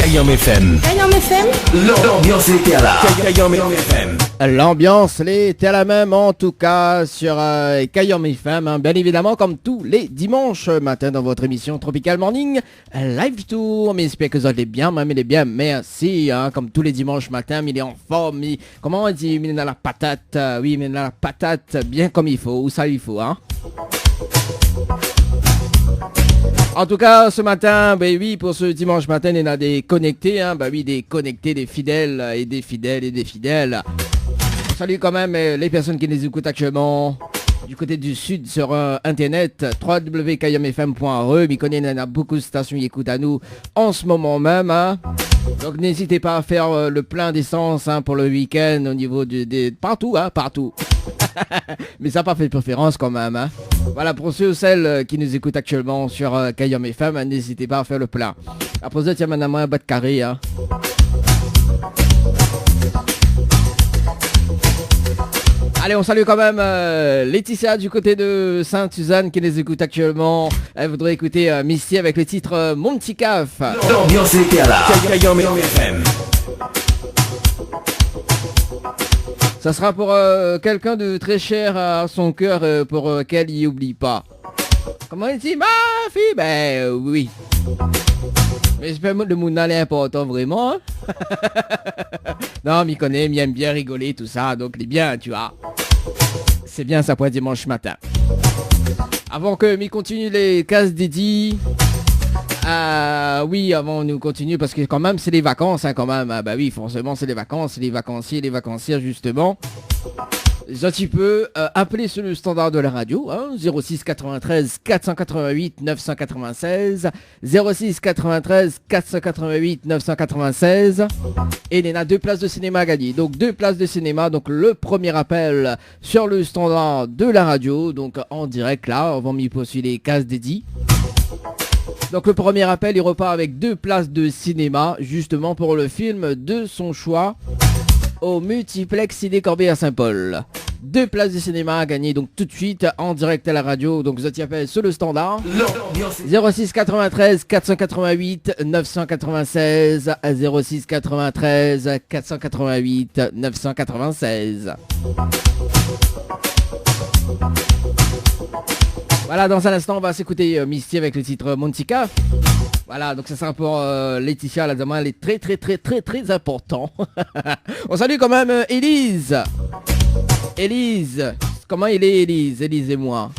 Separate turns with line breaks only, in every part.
Kayom FM.
Kayom FM.
L'ambiance était là. Kayom FM.
L'ambiance était la même en tout cas sur Kayom FM, hein, bien évidemment comme tous les dimanches matin dans votre émission Tropical Morning Live Tour. Mais j'espère que vous allez bien, même il est bien, merci, hein, comme tous les dimanches matin, il est en forme, comment on dit, il est dans la patate, oui, il est dans la patate bien comme il faut, où ça il faut, hein. En tout cas, ce matin, ben oui, pour ce dimanche matin, il y en a des connectés, hein, ben oui, des connectés, des fidèles et des fidèles et des fidèles. Salut quand même les personnes qui nous écoutent actuellement du côté du sud sur internet www.kayomfm.re. Il connaît, il y en a beaucoup de stations qui écoutent à nous en ce moment même, hein. Donc n'hésitez pas à faire le plein d'essence, hein, pour le week-end au niveau des partout, hein, partout. Mais ça n'a pas fait de préférence quand même, hein. Voilà, pour ceux ou celles qui nous écoutent actuellement sur Kayom FM, hein, n'hésitez pas à faire le plein. Après ça, tiens maintenant un bas de carré, hein. Allez, on salue quand même Laetitia du côté de Sainte-Suzanne qui les écoute actuellement. Elle voudrait écouter Misty avec le titre Mon petit caf.
L'ambiance était là. Kayom FM.
Ça sera pour quelqu'un de très cher à son cœur, pour lequel il n'oublie pas. Comment il dit, ma fille? Ben oui. Mais j'espère que le monde est important vraiment, hein. Non, m'y connaît, m'y aime bien rigoler, tout ça, donc il est bien, tu vois. C'est bien ça pour dimanche matin. Avant que m'y continue les cases dédiées. Oui, avant nous continue, parce que quand même c'est les vacances, hein, quand même. Ah, bah oui, forcément c'est les vacances, les vacanciers, les vacancières justement. Un petit peu appeler sur le standard de la radio, hein, 06 93 488 996, 06 93 488 996. Et il y en a 2 places de cinéma à gagner. Donc 2 places de cinéma, donc le premier appel sur le standard de la radio, donc en direct là, on va m'y postuler les cases dédiées. Donc le premier appel, il repart avec 2 places de cinéma, justement pour le film de son choix au multiplex Ciné Corbeil à Saint-Paul. 2 places de cinéma à gagner donc tout de suite en direct à la radio. Donc vous appelez sur le standard 06 93 488 996, 06 93 488 996. Voilà, dans un instant, on va s'écouter Misty avec le titre Montica. Voilà, donc ça sera pour Laetitia, la demande, elle est très très très très très important. On salue quand même Élise. Élise, comment il est Élise? Élise et moi.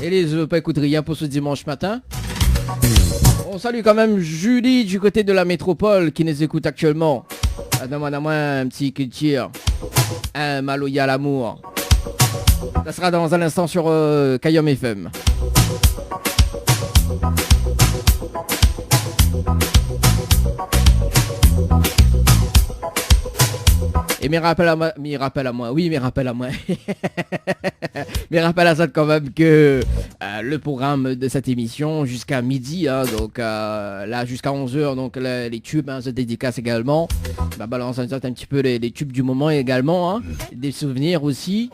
Élise, je veux pas écouter rien pour ce dimanche matin. On salue quand même Julie du côté de la métropole qui nous écoute actuellement. Demande-moi un petit culture. Un maloya à l'amour. Ça sera dans un instant sur Kayom FM. Et mes rappels à moi, mes rappels à moi. Mais rappel à ça quand même que le programme de cette émission jusqu'à midi, hein, donc là jusqu'à 11h, donc les tubes, hein, se dédicacent également. Bah balance un petit peu les tubes du moment également, hein, des souvenirs aussi.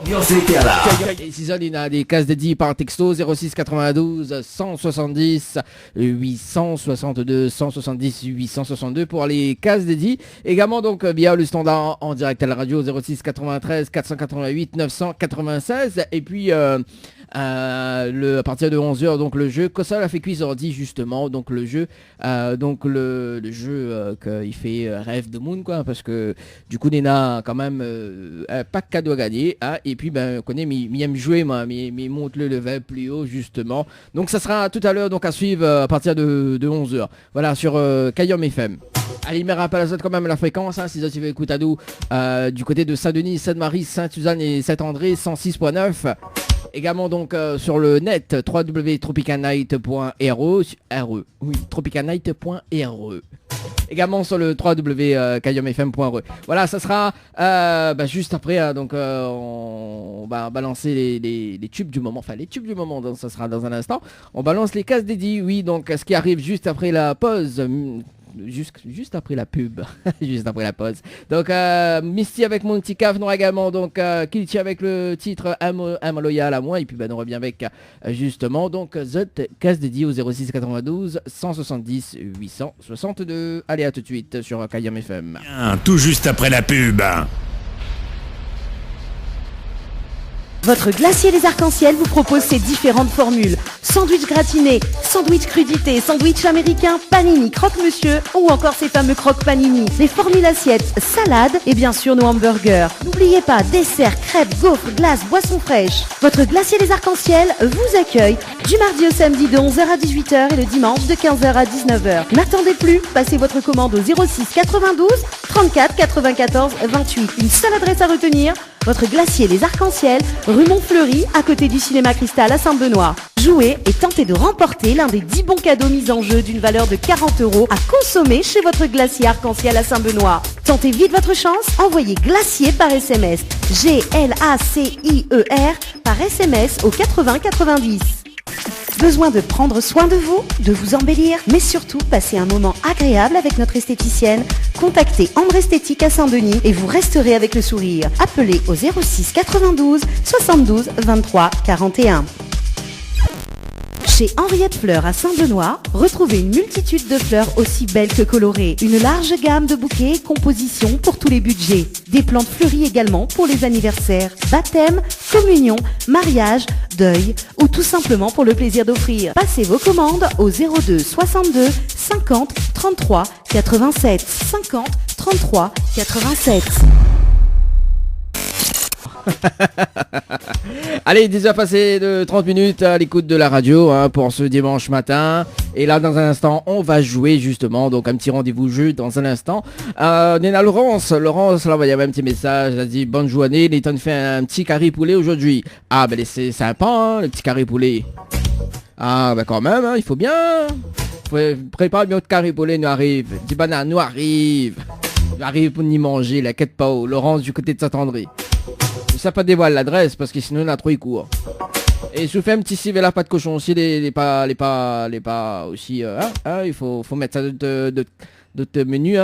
Et si ça, il y a des cases dédiées par texto 06 92 170 862 170 862 pour les cases dédiées. Également donc via le standard en direct à la radio 06 93 488 996 et puis à partir de 11h donc le jeu Kossa la fait cuisse ordi justement, donc le jeu le jeu qu'il fait rêve de monde quoi, parce que du coup il y a quand même pas de cadeau à gagner, hein, et puis ben on connaît mi aime jouer moi, mi monte le level plus haut justement, donc ça sera tout à l'heure donc à suivre à partir de 11h voilà sur Kayom FM. Allez, me rappelle quand même la fréquence, hein, si vous avez écouté à nous du côté de Saint-Denis, Sainte-Marie, Sainte-Suzanne et Saint-André 106.9. Également donc sur le net www.tropicalnight.re, oui, tropicalnight.re. Également sur le www.kayomfm.re. Voilà, ça sera juste après, hein, donc on va balancer les tubes du moment, enfin les tubes du moment, donc ça sera dans un instant. On balance les cases dédiées, oui, donc ce qui arrive juste après la pause juste après la pub, juste après la pause. Donc Misty avec Monty Cave, nous également donc Kilty avec le titre I'm Loyal à moi, et puis on revient avec justement donc The Casse dédié au 06 92 170 862. Allez, à tout de suite sur Kayam FM.
Bien, tout juste après la pub.
Votre glacier les arcs-en-ciel vous propose ses différentes formules. Sandwich gratiné, sandwich crudité, sandwich américain, panini, croque-monsieur ou encore ces fameux croque-panini. Les formules assiettes, salades et bien sûr nos hamburgers. N'oubliez pas, dessert, crêpes, gaufres, glaces, boissons fraîches. Votre glacier les arcs-en-ciel vous accueille du mardi au samedi de 11h à 18h et le dimanche de 15h à 19h. N'attendez plus, passez votre commande au 06 92 34 94 28. Une seule adresse à retenir, votre glacier les arcs-en-ciel, rue Montfleury, à côté du cinéma Cristal à Saint-Benoît. Jouez et tentez de remporter l'un des 10 bons cadeaux mis en jeu d'une valeur de 40 € à consommer chez votre glacier arc-en-ciel à Saint-Benoît. Tentez vite votre chance, envoyez glacier par SMS. GLACIER par SMS au 80 90. Besoin de prendre soin de vous, de vous embellir, mais surtout passer un moment agréable avec notre esthéticienne? Contactez Ambre Esthétique à Saint-Denis et vous resterez avec le sourire. Appelez au 06 92 72 23 41. Chez Henriette Fleurs à Saint-Benoît, retrouvez une multitude de fleurs aussi belles que colorées. Une large gamme de bouquets et compositions pour tous les budgets. Des plantes fleuries également pour les anniversaires, baptêmes, communions, mariages, deuil ou tout simplement pour le plaisir d'offrir. Passez vos commandes au 02 62 50 33 87 50 33 87.
Allez, déjà passé de 30 minutes à l'écoute de la radio pour ce dimanche matin. Et là, dans un instant, on va jouer justement. Donc, un petit rendez-vous jeu dans un instant. Néna Laurence, là, on va y avoir un petit message. Elle a dit bonne journée. Letton fait un petit carré poulet aujourd'hui. Ah, ben c'est sympa, le petit carré poulet. Ah, ben quand même, il faut bien. Prépare bien votre carré poulet, nous arrive. Dis banane, nous arrive. Nous arrive pour n'y manger, la quête pas haut. Laurence du côté de Saint-André. Ça pas dévoile l'adresse parce que sinon on a trop y court. Et je vous fais un petit civet la pâte cochon aussi, les pas aussi. Il faut mettre ça d'autres menus.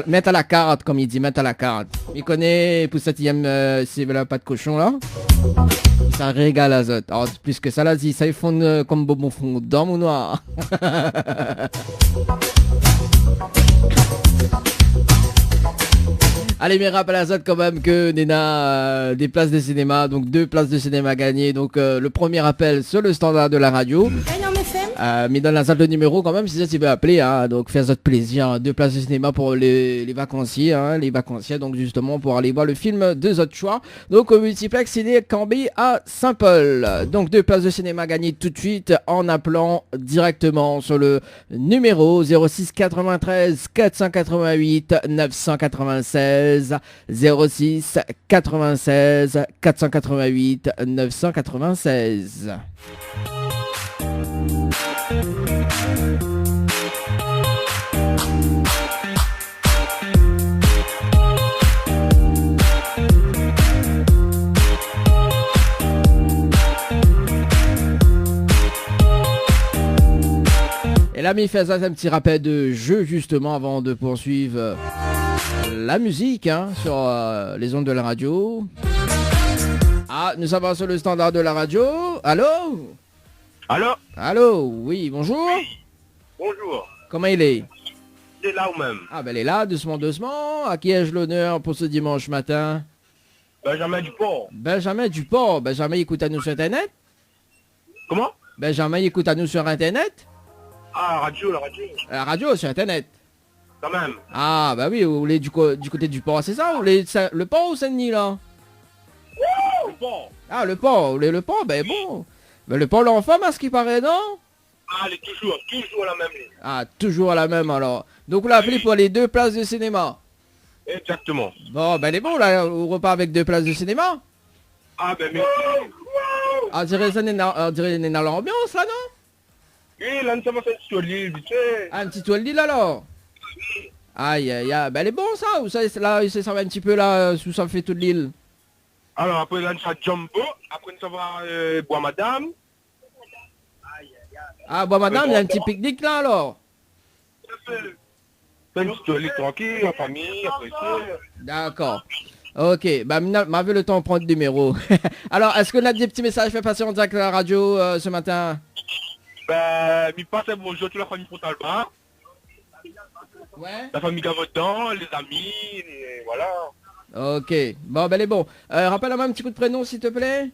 Mettre à la carte, comme il dit, mettre à la carte. Il connaît pour cette civet la pâte cochon là. Ça régale azote. Alors plus que ça là, ça ils font comme bonbon fond dans mon noir. Allez, mais rappel à ça quand même que Néna des places de cinéma, donc 2 places de cinéma gagnées. Donc le premier appel sur le standard de la radio. Mais dans la salle de numéro quand même, si ça tu veux appeler, donc faire votre plaisir. 2 places de cinéma pour les vacanciers, les vacanciers, donc justement pour aller voir le film de votre choix. Donc au multiplex ciné Cambé à Saint-Paul. Donc 2 places de cinéma gagnées tout de suite en appelant directement sur le numéro 06 93 488 996 06 96 488 996. Et là, il fait ça, un petit rappel de jeu justement avant de poursuivre la musique sur les ondes de la radio. Ah, nous sommes sur le standard de la radio. Allô?
Allô?
Allô? Oui, bonjour.
Oui. Bonjour.
Comment il est?
Il est là ou même?
Ah, ben elle est là, doucement, doucement. À qui ai-je l'honneur pour ce dimanche matin?
Benjamin Dupont.
Benjamin Dupont. Benjamin écoute à nous sur Internet?
Comment?
Benjamin écoute à nous sur Internet?
Ah, la radio.
La radio, sur Internet.
Quand même.
Ah, bah oui, vous voulez du côté du port, c'est ça? Vous voulez le port ou Saint-Denis, là?
Le pont.
Ah, le port, vous voulez le port? Ben bon. Ben le port l'enfant, à ce qui paraît, non?
Ah, elle est toujours à la même ligne.
Ah, toujours à la même, alors. Donc, vous l'appelez pour les 2 places de cinéma?
Exactement.
Bon, ben elle est bon, là, on repart avec 2 places de cinéma?
Ah, ben merci.
On dirait l'ambiance, là, non?
Oui, là, nous sommes fait sur l'île, vite fait.
Ah, un petit toile d'île, alors? Aïe, aïe, aïe. Ben elle est bon, ça? Ou ça va un petit peu, là, sous ça fait toute l'île?
Alors, après, là, nous sommes Jumbo. Après, nous sommes Bois Madame.
Ah, bon, madame, il y a un petit pique-nique, là, alors?
Fais une petite journée tranquille, en famille, apprécier.
D'accord. Ok, bah m'avait le temps de prendre le numéro. Alors, est-ce qu'on a des petits messages fait passer en direct à la radio ce matin?
Ben, m'y passe bonjour toute la famille Frontalba.
Ouais.
La famille Gavotan, les amis, voilà.
Ok, bon, ben les bon. Rappelle-moi un petit coup de prénom s'il te plaît.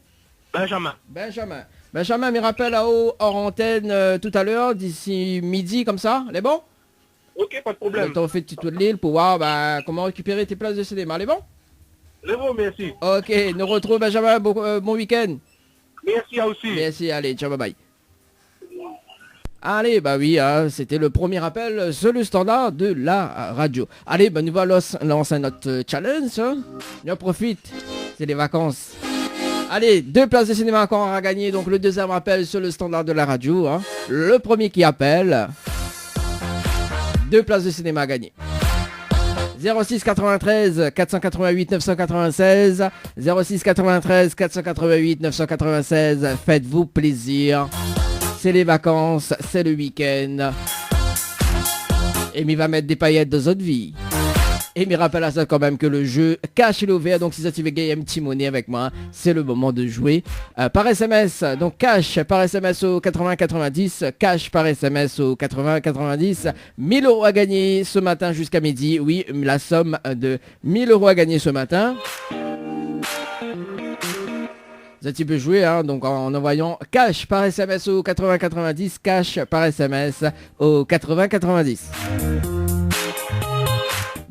Benjamin.
Benjamin, me rappelle hors antenne tout à l'heure, d'ici midi comme ça, les bon?
Ok, pas de problème.
On fait petit tour de l'île pour voir comment récupérer tes places de cinéma, les bon?
Les bons, merci.
Ok, nous retrouvons Benjamin, bon week-end.
Merci à aussi.
Merci, allez, ciao, bye bye. Allez, bah oui, c'était le premier appel sur le standard de la radio. Allez, bah nous allons lancer notre challenge. Hein. On en profite, c'est les vacances. Allez, 2 places de cinéma encore à gagner. Donc le deuxième appel sur le standard de la radio. Hein. Le premier qui appelle, 2 places de cinéma à gagner. 06 93 488 996 06 93 488 996. Faites-vous plaisir. C'est les vacances, c'est le week-end. Et m'y va mettre des paillettes dans votre vie. Et m'y rappelle à ça quand même que le jeu cash est ouvert. Donc si ça tu veux gagner un petit monnaie avec moi, c'est le moment de jouer par SMS. Donc cash par SMS au 8090. Cash par SMS au 8090. 1000 € à gagner ce matin jusqu'à midi. Oui, la somme de 1000 € à gagner ce matin. Tu peux jouer donc en envoyant cash par SMS au 8090, cash par SMS au 8090.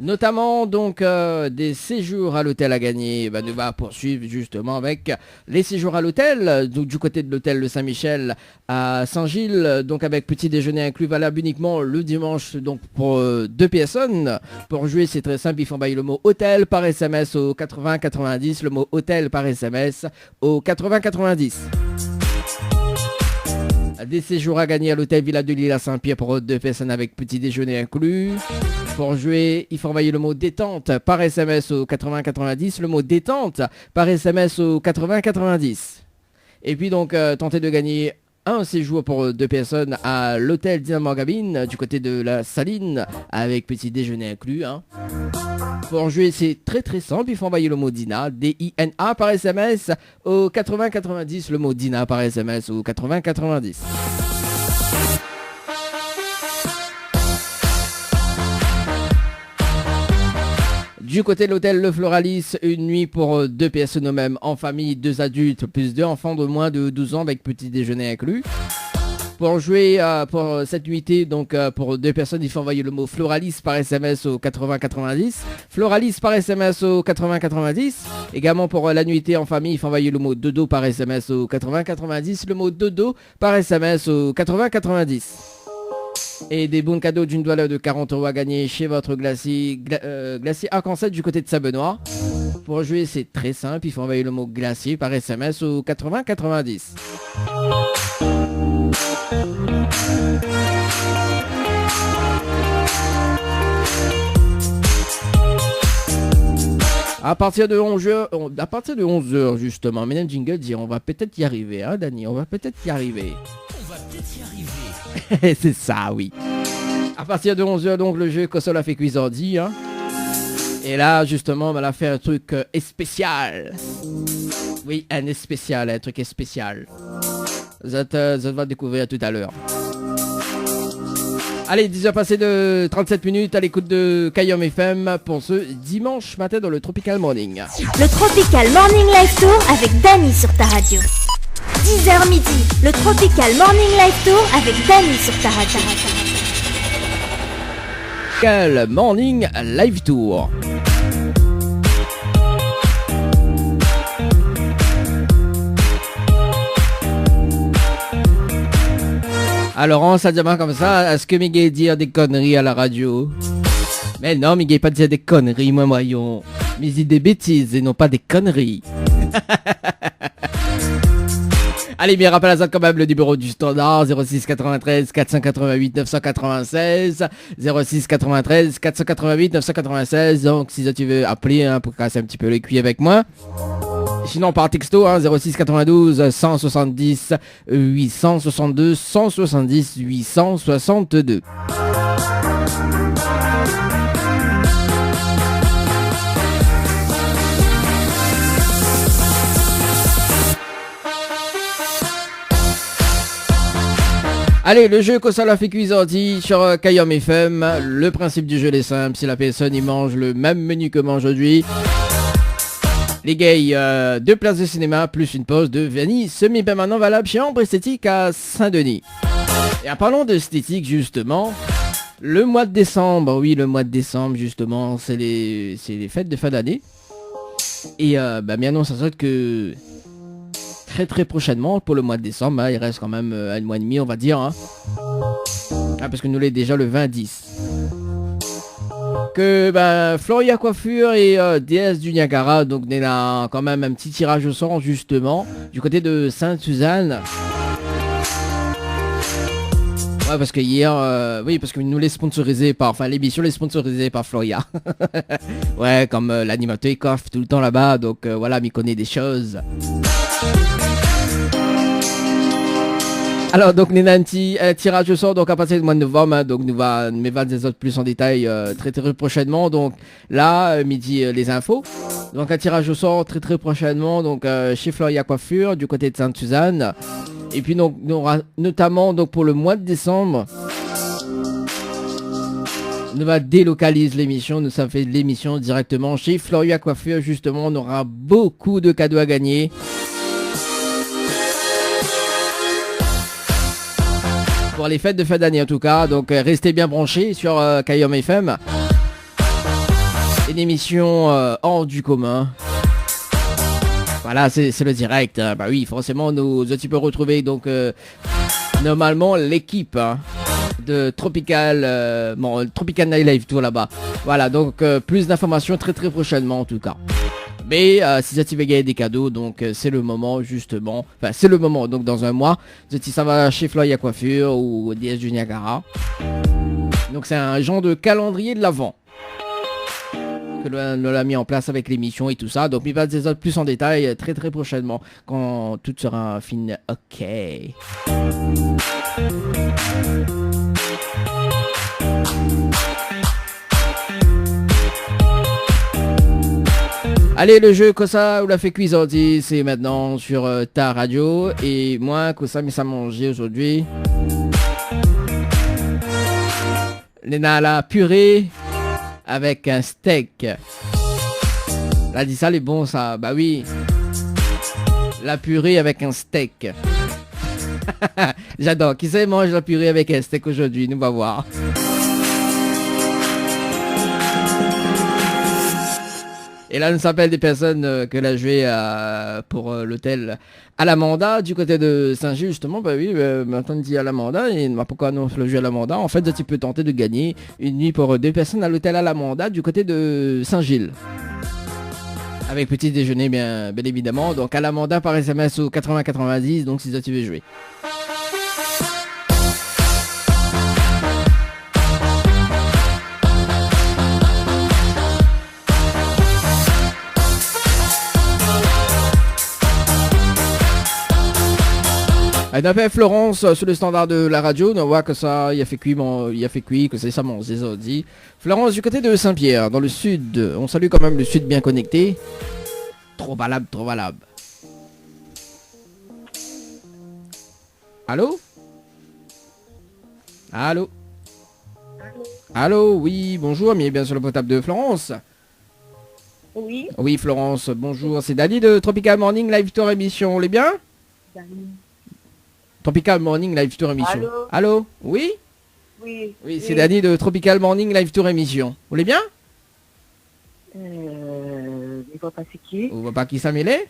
Notamment donc des séjours à l'hôtel à gagner. Nous va poursuivre justement avec les séjours à l'hôtel. Donc du côté de l'hôtel de Saint-Michel à Saint-Gilles, donc avec petit déjeuner inclus, valable uniquement le dimanche donc pour 2 personnes. Pour jouer c'est très simple, il faut envoyer le mot hôtel par SMS au 8090, le mot hôtel par SMS au 8090. Des séjours à gagner à l'hôtel Villa de Lille à Saint-Pierre pour 2 personnes avec petit déjeuner inclus. Pour jouer, il faut envoyer le mot détente par SMS au 8090, le mot détente par SMS au 8090. Et puis donc tenter de gagner un séjour pour 2 personnes à l'hôtel Dynamo Gabine du côté de la Saline avec petit déjeuner inclus. Hein. Pour jouer, c'est très très simple, il faut envoyer le mot Dina, D-I-N-A par SMS au 8090, le mot Dina par SMS au 8090. Du côté de l'hôtel Le Floralis, une nuit pour 2 personnes au même en famille, 2 adultes plus 2 enfants de moins de 12 ans avec petit déjeuner inclus. Pour jouer pour cette nuitée, donc pour 2 personnes, il faut envoyer le mot Floralis par SMS au 8090. Floralis par SMS au 8090. Également pour la nuitée en famille, il faut envoyer le mot dodo par SMS au 8090. Le mot dodo par SMS au 8090. Et des bons cadeaux d'une valeur de 40 € à gagner chez votre glacier Arc-en-Ciel du côté de Saint-Benoît. Pour jouer, c'est très simple, il faut envoyer le mot glacier par SMS au 8090. À partir de 11h justement, Mesdames Jingle dit on va peut-être y arriver, hein Dani, on va peut-être y arriver. C'est ça, oui. À partir de 11h, donc, le jeu console a fait cuisardi. Hein. Et là, justement, on va faire un truc spécial. Oui, un spécial, un truc spécial. Vous va découvrir tout à l'heure. Allez, 10h passées de 37 minutes à l'écoute de Kayom FM pour ce dimanche matin dans le Tropical Morning.
Le Tropical Morning Live Tour avec Dani sur ta radio. 10h midi, le Tropical Morning Live Tour avec Dani sur ta radio.
Tropical Morning Live Tour. Alors, ça dit comme ça, est-ce que Miguel dit des conneries à la radio? Mais non, Miguel pas dire des conneries, moi voyons. Mais il dit des bêtises et non pas des conneries. Allez, bien rappelle à ça quand même le numéro du standard 06 93 488 996 06 93 488 996. Donc si tu veux appeler pour casser un petit peu les cuits avec moi. Sinon par texto 06 92 170 862 170 862. Allez, le jeu Kosa l'a fait cuisardi sur Kayom FM. Le principe du jeu est simple. Si la personne y mange le même menu que moi aujourd'hui, les gays, 2 places de cinéma plus une pause de vanille semi-permanent valable chez Ambre Esthétique à Saint-Denis. Et en parlant d'esthétique justement, le mois de décembre, oui le mois de décembre justement, c'est les fêtes de fin d'année. Et bien non, ça sort que très prochainement pour le mois de décembre, hein, il reste quand même un mois et demi on va dire. Hein. Ah, parce que nous l'est déjà le 20-10. Que Floria Coiffure et DS du Niagara, donc on a quand même un petit tirage au sort justement du côté de Sainte-Suzanne. Ouais, parce que hier, oui, parce que nous les sponsorisés par, enfin l'émission les sponsorisée par Floria. Ouais, comme l'animateur il coiffe tout le temps là-bas, donc voilà, m'y connaît des choses. Alors donc nous avons un petit tirage au sort donc à partir du mois de novembre, hein, donc nous va des autres plus en détail très prochainement. Donc là midi les infos. Donc un tirage au sort très prochainement donc chez Floria Coiffure du côté de Sainte-Suzanne. Et puis donc nous aura notamment donc pour le mois de décembre, nous va délocaliser l'émission, nous ça fait l'émission directement chez Floria Coiffure justement, on aura beaucoup de cadeaux à gagner. Pour les fêtes de fin d'année en tout cas, donc restez bien branchés sur Kayom FM. Une émission hors du commun. Voilà, c'est le direct. Hein. Bah oui, forcément, nous un petit peu retrouver donc normalement l'équipe hein, de Tropical Night Live Tour là-bas. Voilà, donc plus d'informations très prochainement en tout cas. Mais si vous avez gagné des cadeaux, donc c'est le moment justement. Enfin, c'est le moment, donc dans un mois. Si ça va chez Floria Coiffure ou DS du Niagara. Donc c'est un genre de calendrier de l'Avent que l'on a mis en place avec l'émission et tout ça. Donc il va des autres plus en détail très prochainement quand tout sera fini. Ok. Allez, le jeu Kosa ou la fait cuisardi, c'est maintenant sur ta radio. Et moi, Kosa, mais ça manger aujourd'hui. Léna la purée avec un steak. Là, dit ça, les bons, ça. Bah oui. La purée avec un steak. J'adore. Qui sait mange la purée avec un steak aujourd'hui? Nous va voir. Et là, nous s'appelle des personnes que l'on a joué pour l'hôtel Alamanda du côté de Saint-Gilles, justement. Bah oui, maintenant on dit Alamanda, et pourquoi non le jeu Alamanda? En fait, tu peux tenter de gagner une nuit pour 2 personnes à l'hôtel Alamanda du côté de Saint-Gilles. Avec petit déjeuner, bien évidemment. Donc Alamanda par SMS au 80-90, donc si tu veux jouer. On appelle Florence sur le standard de la radio, on voit que ça, il a fait cuit, que c'est ça mon dit. Florence du côté de Saint-Pierre, dans le sud, on salue quand même le sud bien connecté. Trop valable. Allô? Allô, oui, bonjour, mais bien sur le potable de Florence.
Oui.
Oui, Florence, bonjour, c'est Dani de Tropical Morning Live Tour Émission, on est bien?
Dani.
Tropical Morning Live Tour Émission. Allô? Oui?
Oui.
Oui, c'est Dani de Tropical Morning Live Tour Émission. Vous voulez bien?
Il va pas c'est qui?
On va pas qui s'amêler?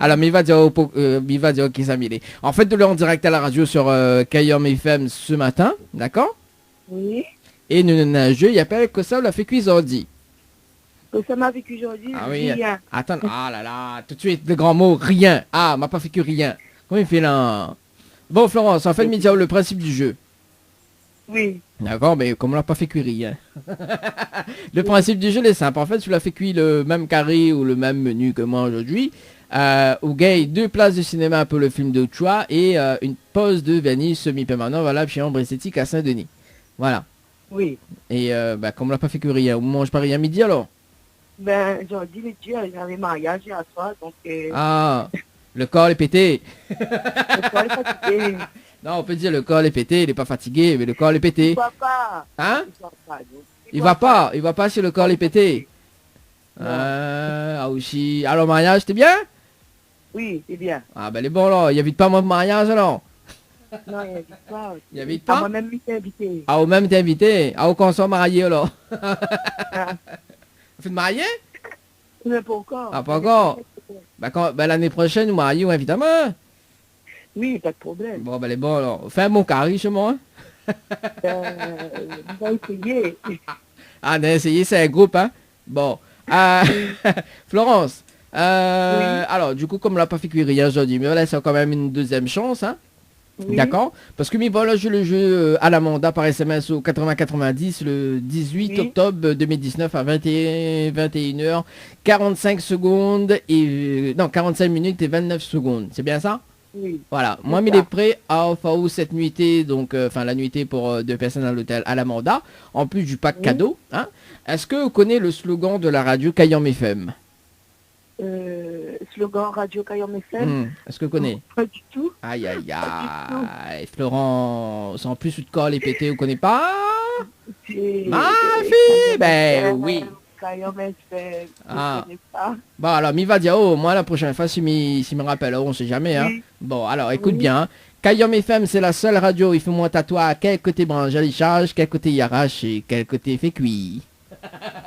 Alors, mais il va dire qui s'amêler. En fait, de l'heure en direct à la radio sur Kayom FM ce matin, d'accord?
Oui.
Et nous avons un jeu, il appelle que ça, on l'a fait cuisardi.
Que ça m'a fait qu'aujourd'hui,
Ah oui.
rien.
Attends, ah là là, tout de suite, le grand mot, rien. Ah, m'a pas fait que rien. Comment il fait là? Bon, Florence, en fait, le principe du jeu.
Oui.
D'accord, mais comme on l'a pas fait cuire rien. Le principe du jeu est simple. En fait, tu l'as fait cuire le même carré ou le même menu que moi aujourd'hui. Au gay, 2 places de cinéma pour le film de choix et une pause de vanille semi-permanent valable chez Ambre Esthétique à Saint-Denis. Voilà.
Oui.
Et comme on l'a pas fait que rien, on mange pas rien à midi alors?
Ben, aujourd'hui, midi, j'avais mariage hier soir, donc...
Ah, le corps est pété.
le soir, il est fatigué.
Non, on peut dire le corps est pété, il est pas fatigué, mais le corps est
Il
pété.
va pas.
Hein?
Il va pas, donc.
Il va pas si le corps est pété.
Non.
Ah aussi. Alors mariage, t'es bien?
Oui, c'est bien.
Ah ben les bons là, il évite pas mon mariage alors.
Non, il n'invite pas.
Il invite
Ah,
pas?
moi-même, il t'ai invité.
Ah ou même t'es invité. Ah ou qu'on soit marié alors.
Ah,
Vous faites marier?
mais pas encore.
Ah pas encore. Ben l'année prochaine, nous marions évidemment.
Oui, pas de problème.
Bon ben les bons alors. Fais un bon carré chez moi.
On va essayer.
Ah on a essayé, c'est un groupe hein. Bon. Florence. Alors du coup comme on l'a pas fait cuire rien aujourd'hui, mais là c'est quand même une deuxième chance hein.
Oui.
D'accord. Parce que voilà, je le jeu à l'Amanda par SMS au 8090 le 18
Oui.
octobre 2019 à 21h 45 secondes et non 45 minutes et 29 secondes. C'est bien ça?
Oui.
Voilà. Moi, il est prêt à offrir cette nuitée, donc la nuitée pour 2 personnes à l'hôtel à l'Amanda, en plus du pack
Oui.
cadeau. Hein. Est-ce que vous connaissez le slogan de la radio Cayam FM?
Slogan Radio Cayam FM.
Est-ce que vous connaissez?
Pas du tout.
Aïe aïe aïe, Florence, en plus de corps et pété, vous connaissez pas?
C'est-
Ma fille, ben
FM,
oui.
Cayam FM.
Ah.
Je connais pas.
Bon alors, mi va dire, oh, moi la prochaine fois, s'il me rappelle, oh, on sait jamais, hein.
Oui.
Bon, alors, écoute
Oui.
bien, hein. Cayam FM, c'est la seule radio, il faut moins tatouage, à quel côté branche, il charge, quel côté il arrache et quel côté fait cuit.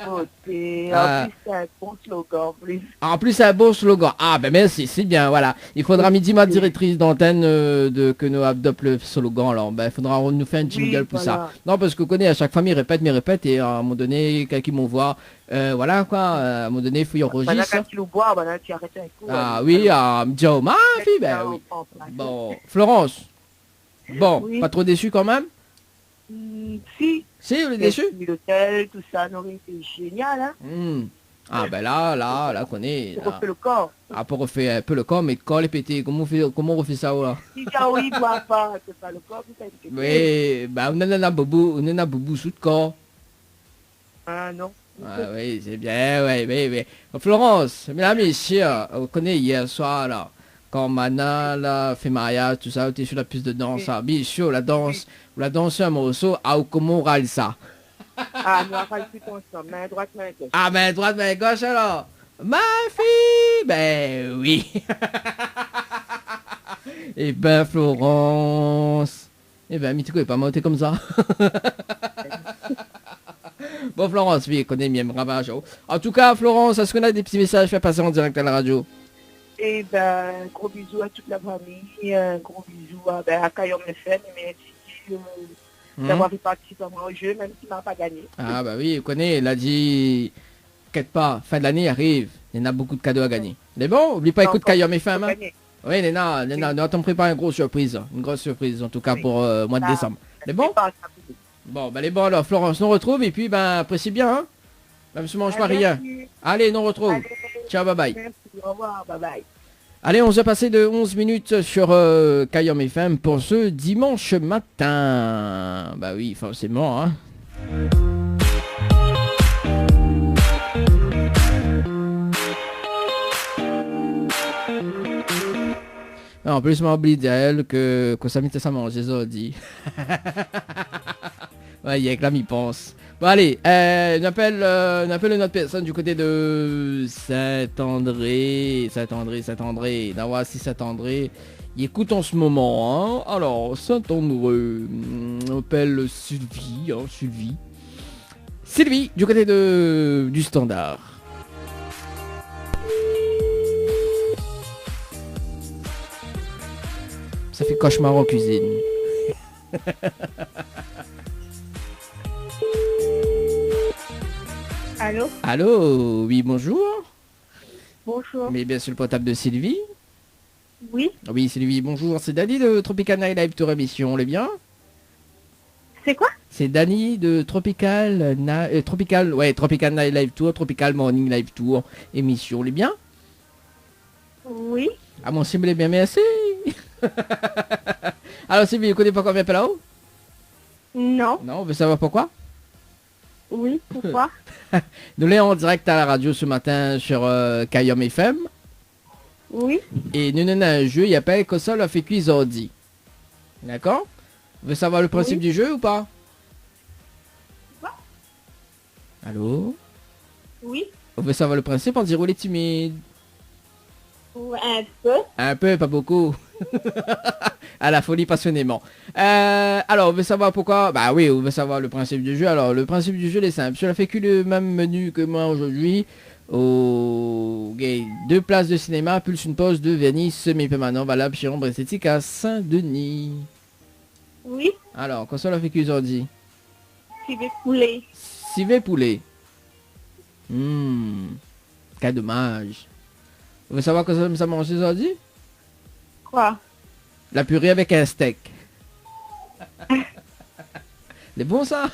Ok.
Ah.
En plus, c'est un bon slogan. En plus.
En plus, c'est un beau slogan. Ah, ben merci, c'est bien, voilà. Il faudra midi ma directrice d'antenne que nous adopte le slogan. Alors, ben, il faudra nous faire un jingle
Oui,
pour
voilà.
ça. Non, parce que vous connaissez, à chaque fois, il répète, et à un moment donné, quelqu'un m'envoie, voilà, quoi, à un moment donné, il faut y
Pendant
enregistrer.
quand tu le bois, pendant que tu arrêtes un coup.
Ah oui, à me dire, oh, ma fille, ben oui. Bon, Florence. Bon,
Oui.
pas trop déçu quand même?
Si.
Si, vous êtes déçu?
L'hôtel, tout ça, non, mais c'est génial, hein.
Ah ben là, qu'on est.
Tu refais le corps.
Ah, pour refaire un peu le corps, mais le corps est pété. Comment on refait ça, là?
Si Kaori ne doit pas, c'est pas le corps, c'est pas le
Oui, bah on en a boubou sous le corps.
Ah non.
Ah oui, c'est bien, oui. Florence, mesdames et messieurs, on connaît hier soir, là, quand Mana, là, fait mariage, tout ça, on était sur la piste de danse,
Oui.
ah, bien sûr, la danse, la danse un morceau, ah, comment on râle ça?
Ah, nous avons tout ensemble, main droite, main gauche.
Ah, main droite, main gauche, alors? Ma fille, ben oui. Eh ben, Florence. Eh ben, Mitiko est pas monté comme ça. Bon, Florence, oui, connaît bien ravage. En tout cas, Florence, est-ce qu'on a des petits messages à faire passer en direct à la radio?
Et ben, gros bisous à toute la famille, un gros bisou à Cayam FM, merci d'avoir fait participer à moi au jeu, même s'il m'a pas gagné.
Ah, bah oui, on connaît, il a dit, inquiète pas, fin de l'année arrive, il y en a beaucoup de cadeaux à gagner. Mais bon, oublie pas,
Non,
écoute
pas-
Cayam FM,
Faut
hein.
gagner.
Oui, Léna, nous t'en prépare une grosse surprise, en tout cas
Oui.
pour mois de
Ah.
décembre. Mais bon?
C'est pas ça, bisous.
Bon, ben les bons alors, Florence, nous retrouve et puis ben apprécie bien, hein. Même si on mange pas rien.
Merci.
Allez, nous retrouve.
Allez,
Ciao, bye bye.
merci, au revoir, bye bye.
Allez, on s'est passé de 11 minutes sur Cayam FM pour ce dimanche matin. Bah oui, forcément, hein. En plus, je m'a oublié d'elle que ça m'était ça manger, ça dit. Ouais, il y a que là, m'y pense. Bon, allez, on appelle une autre personne du côté de Saint-André. Non, voici Saint-André. Il écoute en ce moment, hein. Alors, Saint-André, on appelle Sylvie, hein, Sylvie. Sylvie, du côté du standard. Ça fait cauchemar en cuisine.
Allô?
Allô, oui, bonjour.
Bonjour.
Mais bien sûr le portable de Sylvie.
Oui?
Oui, Sylvie, bonjour. C'est Dani de Tropical Night Live Tour émission, on est bien?
C'est quoi?
C'est Dani de Tropical Night Live Tour, Tropical Morning Live Tour émission, on est bien?
Oui?
Ah, mon cible est bien, merci. Alors Sylvie, vous connaissez pas combien là-haut?
Non?
Non, on veut savoir pourquoi?
Oui, pourquoi?
Nous sommes en direct à la radio ce matin sur Kayom FM.
Oui.
Et nous avons un jeu, il appelle Console of Equizordi. D'accord? Vous voulez savoir le principe du jeu ou pas?
Quoi?
Allô?
Oui.
Vous voulez savoir le principe? On dirait qu'il est timide.
Ou un peu.
Un peu, pas beaucoup. À la folie passionnément. Alors, vous voulez savoir pourquoi? Bah oui, vous voulez savoir le principe du jeu. Alors, le principe du jeu est simple. Cela fait que le même menu que moi aujourd'hui. Okay. 2 places de cinéma, plus une pause de vernis semi-permanent valable chez Ombre Esthétique à Saint-Denis.
Oui.
Alors, console of Equizordi.
Civet poulet.
Civet poulet. Quel dommage. Vous voulez savoir quoi ça mange aujourd'hui?
Quoi?
La purée avec un steak. C'est bon ça?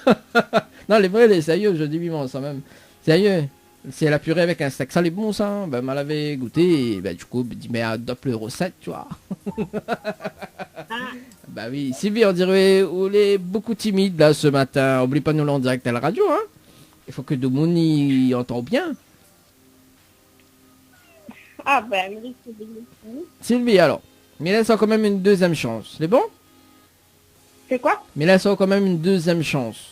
Non, les vrais, les sérieux, je dis vivant ça même. Sérieux, c'est la purée avec un steak. Ça, les bon ça? Ben, mal avait goûté. Et, ben, du coup, je dis, mais adopte le recette, tu vois. Bah oui, Sylvie, on dirait, on est beaucoup timide là ce matin. Oublie pas de nous l'en direct à la radio, hein. Il faut que Domon y entend bien.
Ah ben, oui, c'est bien.
Sylvie, alors. Mais laisse quand même une deuxième chance. C'est bon?
C'est quoi?
Mais laisse quand même une deuxième chance.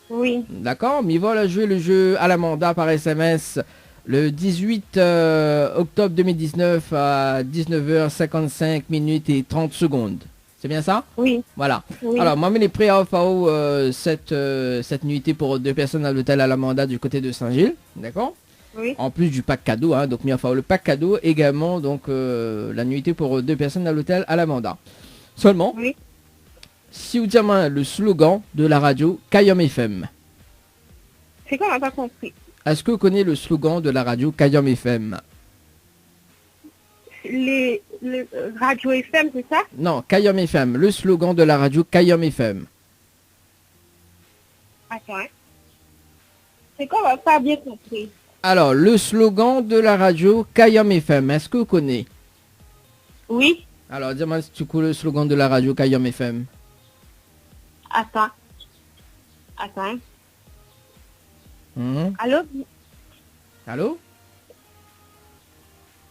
Oui.
D'accord? Mais voilà, jouer le jeu à la mandat par SMS le 18 octobre 2019 à 19h55 minutes et 30 secondes. C'est bien ça?
Oui.
Voilà.
Oui.
Alors, moi, les prix à FAO cette nuitée pour 2 personnes à l'hôtel à la mandat du côté de Saint-Gilles. D'accord?
Oui.
En plus du pack cadeau, hein, donc mis à FAO le pack cadeau, également donc la nuitée pour 2 personnes à l'hôtel à la mandat. Seulement,
Oui.
si vous dites le slogan de la radio Kayom FM.
C'est quoi, on n'a pas compris?
Est-ce que vous connaissez le slogan de la radio Kayom FM?
Les radio FM, c'est ça?
Non, Kayom FM, le slogan de la radio Kayom FM.
Attends, hein. C'est quoi, on n'a pas bien compris?
Alors, le slogan de la radio Kayom FM, est-ce que vous connaissez?
Oui.
Alors, dis-moi si tu connais le slogan de la radio Kayom FM.
Attends. Attends, hein.
Mhm.
Allô?
Allô?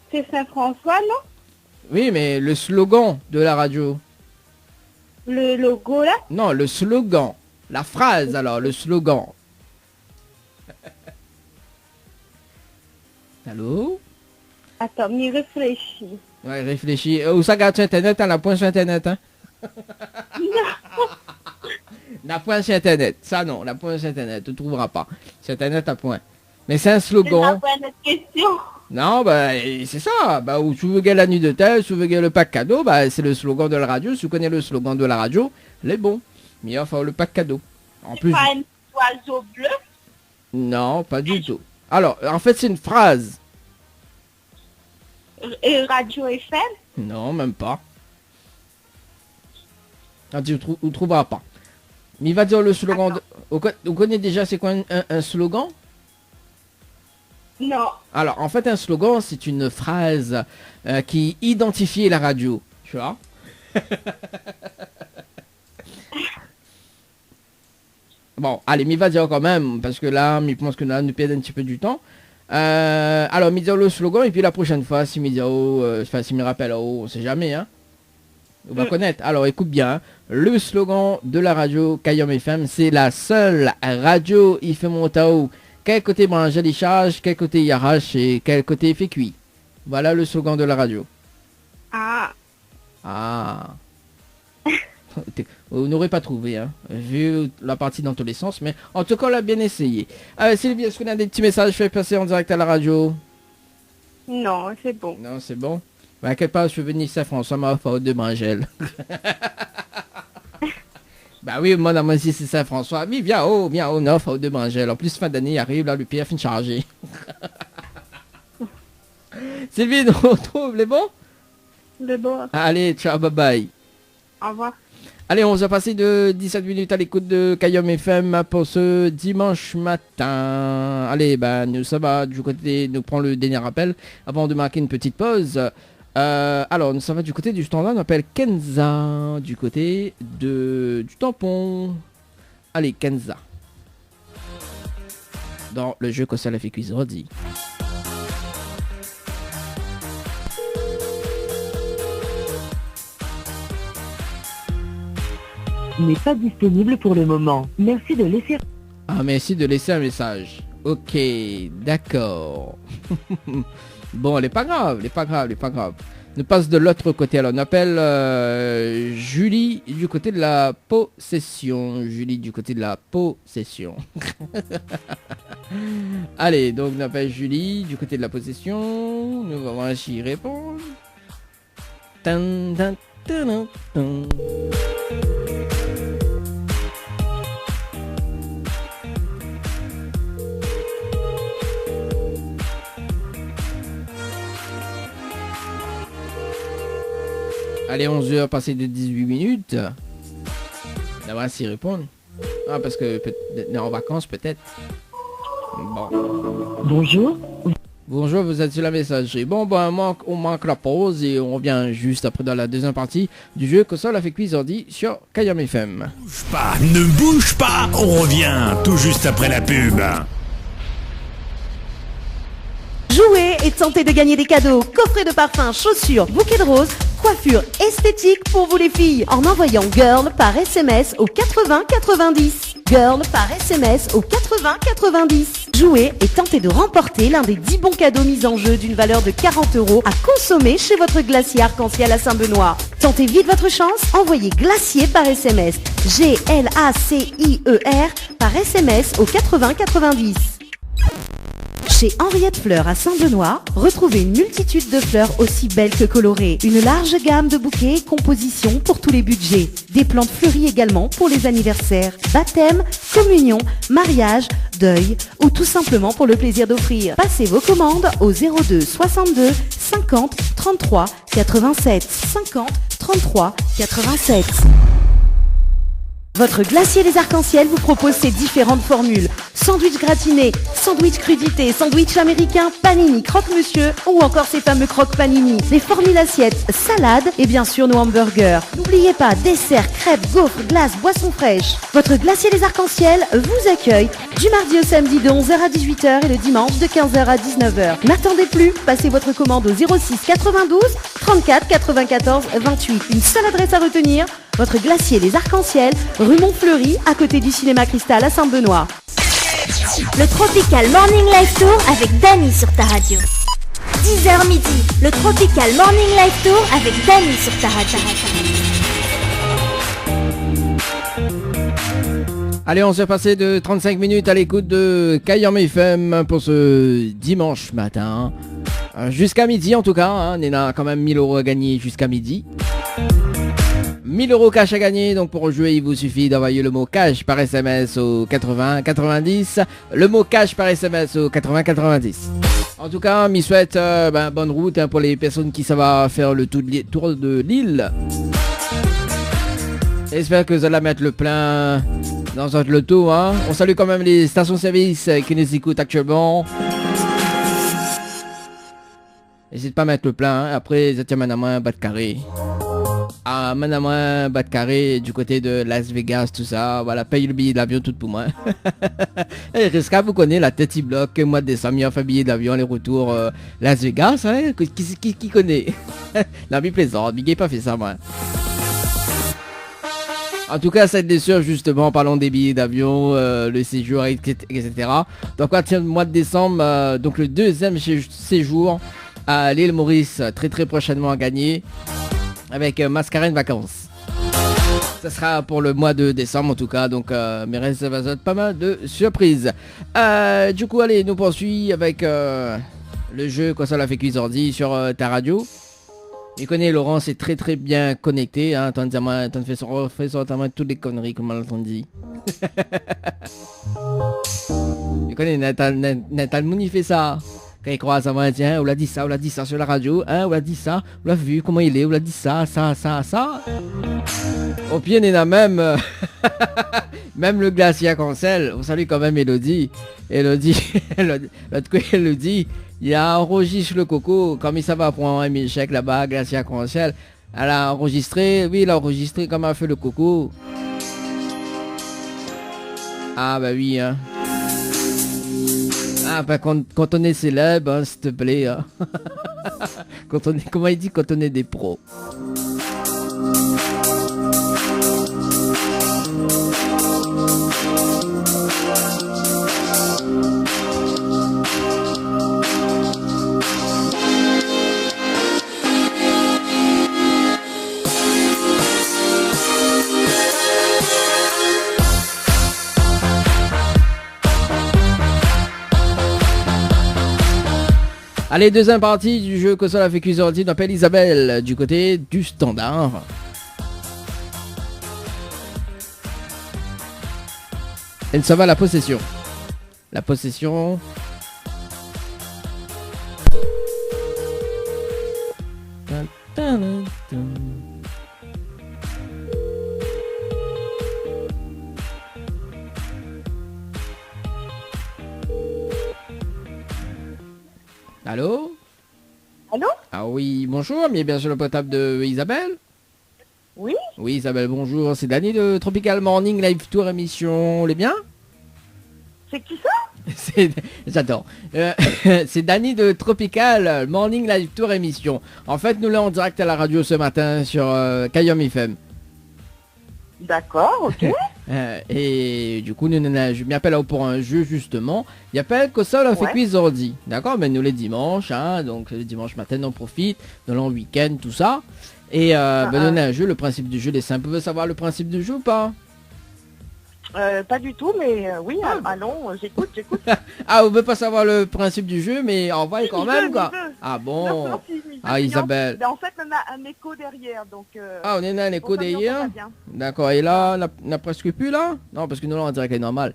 C'est Saint-François, non?
Oui, mais le slogan de la radio.
Le logo, là?
Non, le slogan. La phrase, alors, le slogan. Allô?
Attends, m'y réfléchis.
Ouais, réfléchis. Où ça garde sur Internet, hein, la pointe sur Internet, hein? La pointe sur Internet. Ça, non, la pointe sur Internet, tu ne trouveras pas. Sur Internet, à point. Mais c'est un
C'est
slogan.
pas notre question.
Non, bah, c'est ça. Bah, où tu veux gagner la nuit d'hôtel, tu veux gagner le pack cadeau, bah, c'est le slogan de la radio. Si tu connais le slogan de la radio, il est bon. Mais enfin, le pack cadeau. En plus.
Pas un oiseau bleu?
Non, pas du tout. Alors, en fait, c'est une phrase.
Radio FM?
Non, même pas. Ah, tu ne trouveras pas. Mais il va dire le slogan. Vous connaissez déjà c'est quoi un slogan?
Non.
Alors, en fait, un slogan, c'est une phrase qui identifie la radio. Tu vois? Bon, allez, mais il va dire quand même, parce que là, je pense que là, nous perdons un petit peu du temps. Alors, il dire le slogan, et puis la prochaine fois, si il me rappelle, on sait jamais, hein. On va connaître. Alors, écoute bien, hein. Le slogan de la radio Kayom FM, c'est la seule radio Ifemotao. Quel côté branché les charges, quel côté il arrache et quel côté il fait cuit. Voilà le slogan de la radio.
Ah.
Ah. Vous n'aurez pas trouvé, hein, vu la partie dans tous les sens, mais en tout cas, on l'a bien essayé. Sylvie, est-ce qu'on a des petits messages fait passer en direct à la radio?
Non, c'est bon.
Non, c'est bon. À quel part je suis venu Saint-François, ma faute de Mangel. Bah oui, moi, dans mon ici, c'est Saint-François. Oui, viens, non, faute de Mangel. En plus, fin d'année arrive, là, le pire fin de charger. Sylvie, nous retrouve, les bons?
Le bon.
Allez, ciao, bye bye.
Au revoir.
Allez, on va passer de 17 minutes à l'écoute de Kayom FM pour ce dimanche matin. Allez, nous ça va du côté, nous prend le dernier appel avant de marquer une petite pause. Alors, nous ça va du côté du standard, on appelle Kenza, du côté du tampon. Allez, Kenza. dans le jeu Console avec Quiz Roddy.
N'est pas disponible pour le moment. Merci de laisser...
Ah, merci de laisser un message. Ok, d'accord. Bon, elle est pas grave. On passe de l'autre côté. Alors, on appelle Julie du côté de la possession. Allez, donc on appelle Julie du côté de la possession. Nous allons ainsi répondre. Tan, tan, tan, tan. Allez, 11h passées de 18 minutes. On va s'y répondre. Ah, parce que peut-être en vacances, peut-être. Bon.
Bonjour.
Bonjour, vous êtes sur la messagerie. Bon, on manque la pause et on revient juste après dans la deuxième partie du jeu Console avec Quiz Ordi sur Kayam FM.
Ne bouge pas, on revient tout juste après la pub.
Jouez et tentez de gagner des cadeaux, coffrets de parfums, chaussures, bouquets de roses, coiffure esthétique pour vous les filles en envoyant GIRL par SMS au 80 90. GIRL par SMS au 80 90. Jouez et tentez de remporter l'un des 10 bons cadeaux mis en jeu d'une valeur de 40 € à consommer chez votre glacier arc-en-ciel à Saint-Benoît. Tentez vite votre chance, envoyez glacier par SMS, GLACIER par SMS au 80 90. Chez Henriette Fleurs à Saint-Benoît, retrouvez une multitude de fleurs aussi belles que colorées. Une large gamme de bouquets et compositions pour tous les budgets. Des plantes fleuries également pour les anniversaires, baptêmes, communions, mariages, deuil ou tout simplement pour le plaisir d'offrir. Passez vos commandes au 02 62 50 33 87 50 33 87. Votre glacier des arcs-en-ciel vous propose ces différentes formules. Sandwich gratiné, sandwich crudité, sandwich américain, panini, croque-monsieur ou encore ces fameux croque panini. Les formules assiettes, salades et bien sûr nos hamburgers. N'oubliez pas, dessert, crêpes, gaufres, glaces, boissons fraîches. Votre glacier des arcs-en-ciel vous accueille du mardi au samedi de 11h à 18h et le dimanche de 15h à 19h. N'attendez plus, passez votre commande au 06 92 34 94 28. Une seule adresse à retenir, votre glacier des arcs-en-ciel, rue Montfleury, à côté du cinéma Cristal à Saint-Benoît.
Le Tropical Morning Live Tour avec Dany sur ta radio. 10h midi, le Tropical Morning Live Tour avec Dany sur ta radio.
Allez, on s'est passé de 35 minutes à l'écoute de Kayam FM pour ce dimanche matin. Jusqu'à midi en tout cas, hein, on a quand même 1000 € à gagner jusqu'à midi. 1000 € cash à gagner, donc pour jouer il vous suffit d'envoyer le mot cash par SMS au 80 90. Le mot cash par SMS au 80 90. En tout cas, m'y souhaite bonne route hein, pour les personnes qui savent faire le tour de l'île. J'espère que vous allez mettre le plein dans votre loto. Hein. On salue quand même les stations-service qui nous écoutent actuellement. N'hésitez pas à mettre le plein. Hein. Après, vous êtes Manama, bas de carré. À Manama, bas de carré, du côté de Las Vegas, tout ça. Voilà, paye le billet d'avion tout pour moi. Et Riska, vous connaissez la tête bloc. Mois de décembre, il y a un billet d'avion, les retours Las Vegas. Hein. Qui connaît? La vie plaisante, Big pas fait ça, moi. En tout cas, cette blessure, justement, parlons des billets d'avion, le séjour, etc. Donc, à partir du mois de décembre, donc le deuxième séjour à l'île Maurice, très très prochainement à gagner, avec Mascarène Vacances. Ça sera pour le mois de décembre en tout cas, donc mais reste ça va être pas mal de surprises. Du coup, allez, nous poursuivons avec le jeu Console avec Quiz Ordi sur ta radio. Il connaît Laurent, c'est très très bien connecté, hein, t'en fait sur toutes les conneries comme on dit. Il connaît Nathan Mouni fait ça. Quand il croise à moi, tiens, on l'a dit ça sur la radio, hein, on l'a dit ça, on l'a vu, comment il est, on l'a dit ça. Au pied, il y en a même, même le glacier à Cancel, on salue quand même Elodie, l'autre côté Elodie, il a enregistré le coco, comme il va prendre un chèque là-bas, glacier à Cancel, il a enregistré comme a fait le coco. Ah bah oui, hein. Ah bah quand on est célèbre, hein, s'il te plaît. Hein. Quand on est, comment il dit, quand on est des pros. Allez, deuxième partie du jeu console avec Cuisordi, on appelle Isabelle du côté du standard. Et ça va la possession. La possession. Allô?
Allô?
Ah oui, bonjour, mais bien sur le portable de Isabelle.
Oui?
Oui, Isabelle, bonjour, c'est Dany de Tropical Morning Live Tour émission, les bien?
C'est qui ça?
J'adore. C'est Dany de Tropical Morning Live Tour émission. En fait, nous l'avons en direct à la radio ce matin sur Kayom FM.
D'accord, ok.
Et du coup, je m'appelle pour un jeu justement. Il appelle Console on fait quiz ordi. D'accord, mais nous les dimanches, hein, donc le dimanche matin on profite, dans le week-end, tout ça. Et donner un jeu, le principe du jeu est simple. Vous voulez savoir le principe du jeu ou pas?
Pas du tout, mais oui, allons, j'écoute.
Ah, vous ne voulez pas savoir le principe du jeu, mais en vrai quand même, quoi. Ah bon?
Non,
ah, Isabelle.
Mais en fait, on a un écho derrière, donc...
Ah, on est un écho derrière? D'accord, et là, on n'a presque plus, là? Non, parce que nous, là, on dirait qu'elle est normale.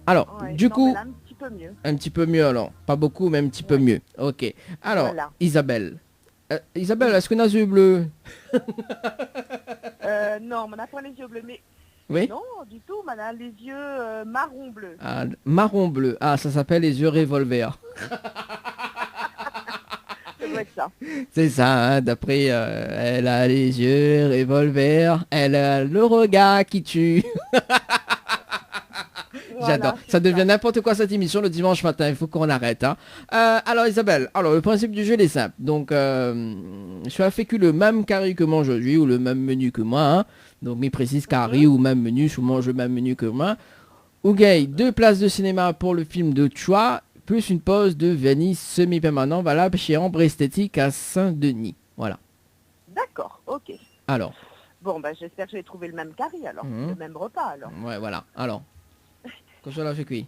Alors,
ouais,
du coup...
un petit peu mieux.
Un petit peu mieux, alors. Pas beaucoup, mais un petit peu mieux. Ok. Alors, voilà. Isabelle. Isabelle, est-ce qu'on a les yeux bleus?
Non, on n'a pas les yeux bleus, mais...
Oui?
Non, du tout, on a les yeux marron bleu.
Ah, marron bleu. Ah, ça s'appelle les yeux revolver.
Ça.
C'est ça, hein, d'après, elle a les yeux revolver, elle a le regard qui tue. Voilà, j'adore, ça devient n'importe quoi cette émission le dimanche matin, il faut qu'on arrête. Hein. Alors Isabelle, le principe du jeu est simple. Donc, tu as fait que le même carré que moi aujourd'hui, ou le même menu que moi. Hein. Donc, mais précise carré ou même menu, je mange le même menu que moi. Ou gagne 2 places de cinéma pour le film de choix, plus une pause de vernis semi-permanent valable chez Ambre Esthétique à Saint-Denis. Voilà.
D'accord, ok.
Alors.
Bon, bah j'espère que je vais trouver le même carré alors, le même repas alors.
Ouais, voilà. Alors. Comme ça, l'a fait cuit.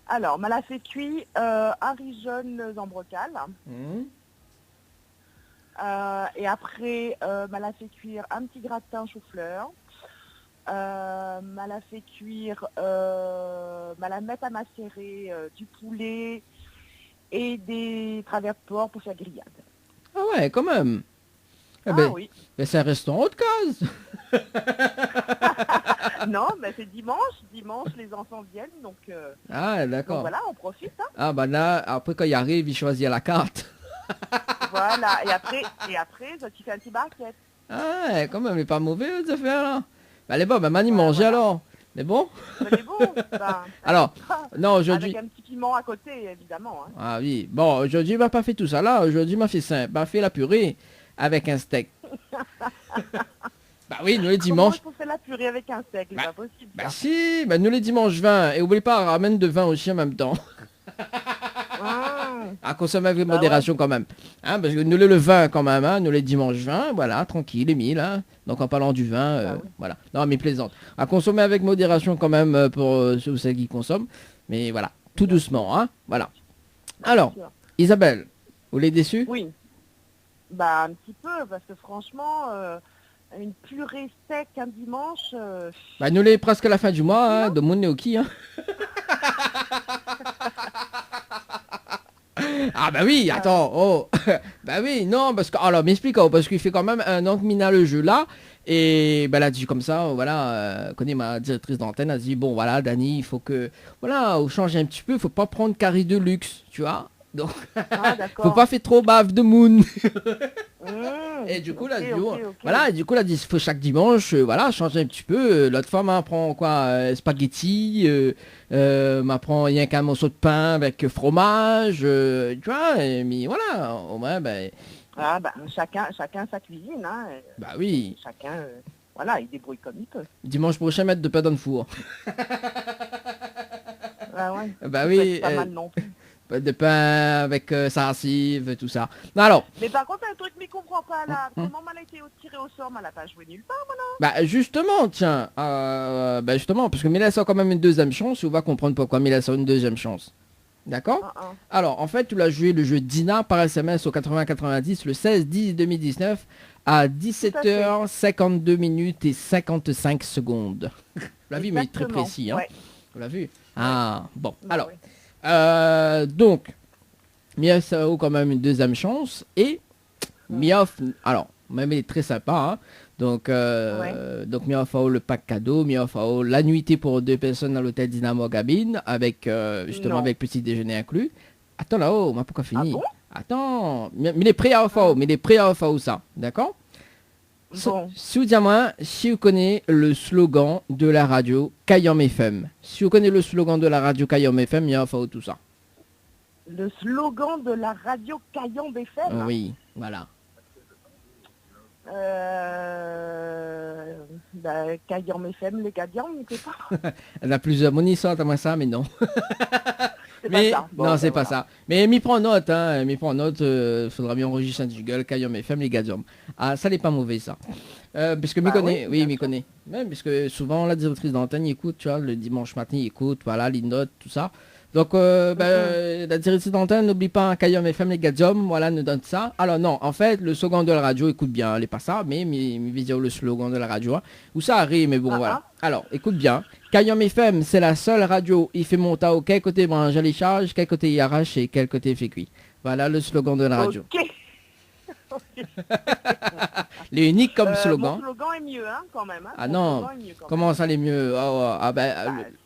Alors, m'a l'a fait cuit Harry jaune zambrocal. Et après, m'a l'a fait cuire un petit gratin chou-fleur. M'a l'a fait cuire, m'a la mettre à macérer du poulet et des travers de porc pour faire grillade.
Ah ouais, quand même.
Oui.
Mais c'est un restaurant haute case.
Non, mais c'est dimanche. Dimanche, les enfants viennent, donc...
ah, d'accord.
Donc voilà, on profite. Hein.
Ah, bah là, après, quand il arrive, il choisit la carte.
Voilà, et après, tu fais un petit barquette.
Ah, ouais, quand même, il est pas mauvais, cette affaire, là. Bah, elle est bonne, maman, il mange alors. Elle est bon?
Elle est bon.
Alors, non, aujourd'hui...
Avec un petit piment à côté, évidemment. Hein.
Ah oui, bon, aujourd'hui, il m'a pas fait tout ça, là. Aujourd'hui, il m'a fait simple. Il m'a fait la purée avec un steak. Bah oui, nous les dimanches...
Comment on fait la purée avec un steak? C'est pas possible.
Bah si, bah nous les dimanches vin. Et n'oubliez pas, ramène de vin aussi en même temps. À consommer avec modération quand même. Hein, parce que nous le vin quand même, hein, nous les dimanches vin, voilà, tranquille, Émile. Hein. Donc en parlant du vin, voilà. Non mais plaisante. À consommer avec modération quand même pour ceux qui consomment. Mais voilà, tout doucement, hein. Voilà. Alors, Isabelle, vous l'êtes déçue?
Oui. Bah un petit peu, parce que franchement... une purée steak un dimanche...
Bah nous l'est presque à la fin du mois, hein, de mon Néoki. Hein. Ah bah oui, attends, oh. Bah oui, non, parce que... Alors, m'explique, parce qu'il fait quand même un an que Mina le jeu là. Et bah là, dit comme ça, voilà, connais ma directrice d'antenne, elle dit, bon voilà, Dany, il faut que... Voilà, on change un petit peu, il faut pas prendre carré de luxe, tu vois. Donc, faut pas faire trop bave de moon. Et du coup,
ok,
là,
ok.
voilà, et du coup, là, il faut chaque dimanche, voilà, changer un petit peu. L'autre fois, m'apprend quoi, spaghetti, m'apprend rien qu'un morceau de pain avec fromage, tu vois, mais voilà, au moins, ben,
Ah, bah, chacun sa cuisine, hein.
bah oui,
Chacun, voilà, il débrouille comme il peut.
dimanche prochain, mettre de pain dans le four.
Ah ouais.
Bah
Ça peut
oui,
être pas mal non plus.
de pain avec sarcive, tout ça. Alors,
Mais par contre, un truc que je comprends pas là, comment elle a été tirée au sort, mais elle a pas joué nulle part.
bah justement, tiens, bah justement, parce que Mélissa a quand même une deuxième chance, on va comprendre pourquoi Mélissa a une deuxième chance. D'accord? Alors, en fait, tu l'as joué le jeu Dina par SMS au 80-90 le 16-10-2019 à 17h52 minutes et 55 secondes. La vie, mais très
Exactement,
précis, hein.
ouais.
On l'a vu? Ah, bon.
Bah
Alors,
ouais.
donc, Mélissa a quand même une deuxième chance et Mioff, alors, même il est très sympa, hein. Donc, donc Mioff a le pack cadeau, Mioff a la nuitée pour 2 personnes à l'hôtel Dynamo Gabine, avec, justement,
Non.
avec petit déjeuner inclus. Attends là-haut, on m'a pas fini.
Ah bon?
Attends, mais il est prêt à offrir, mais il est prêt à offrir ça, d'accord?
Bon.
Si vous dites moi, si vous connaissez le slogan de la radio Kayom FM, si vous connaissez le slogan de la radio Kayom FM, il y a offert tout ça.
Le slogan de la radio Caillon BFM.
Oui, voilà.
Bah, Caillon FM, les Gadians, il était pas.
Elle a plusieurs monissantes à moi ça, mais non.
C'est
Mais
pas ça. Bon,
non,
ben
c'est pas
voilà.
ça. Mais m'y prend note, hein. M'y prend note. Faudra bien enregistrer un jingle. Kayom FM, les Gadium. Ah, ça n'est pas mauvais ça. Parce que m'y
Bah
connaît.
oui,
Oui,
bien
m'y
sûr.
connaît. Même parce que souvent la directrice d'antenne il écoute, tu vois, le dimanche matin, il écoute, voilà, les notes, tout ça. Donc, la directrice d'antenne n'oublie pas un Kayom FM, les Gadium, voilà, nous donne ça. Alors non, en fait, le slogan de la radio, écoute bien, elle est pas ça, mais vais dire le slogan de la radio, hein, où ça arrive, mais bon, voilà. Alors, écoute bien. Kayom FM, c'est la seule radio, il fait monter au quel côté branche les charges, quel côté il arrache et quel côté il fait cuit. Voilà le slogan de la radio.
Ok.
Il est unique comme
Mon
slogan.
slogan est mieux, hein, quand même. Hein.
Ah
Mon
non,
slogan est mieux, quand
comment ça les mieux?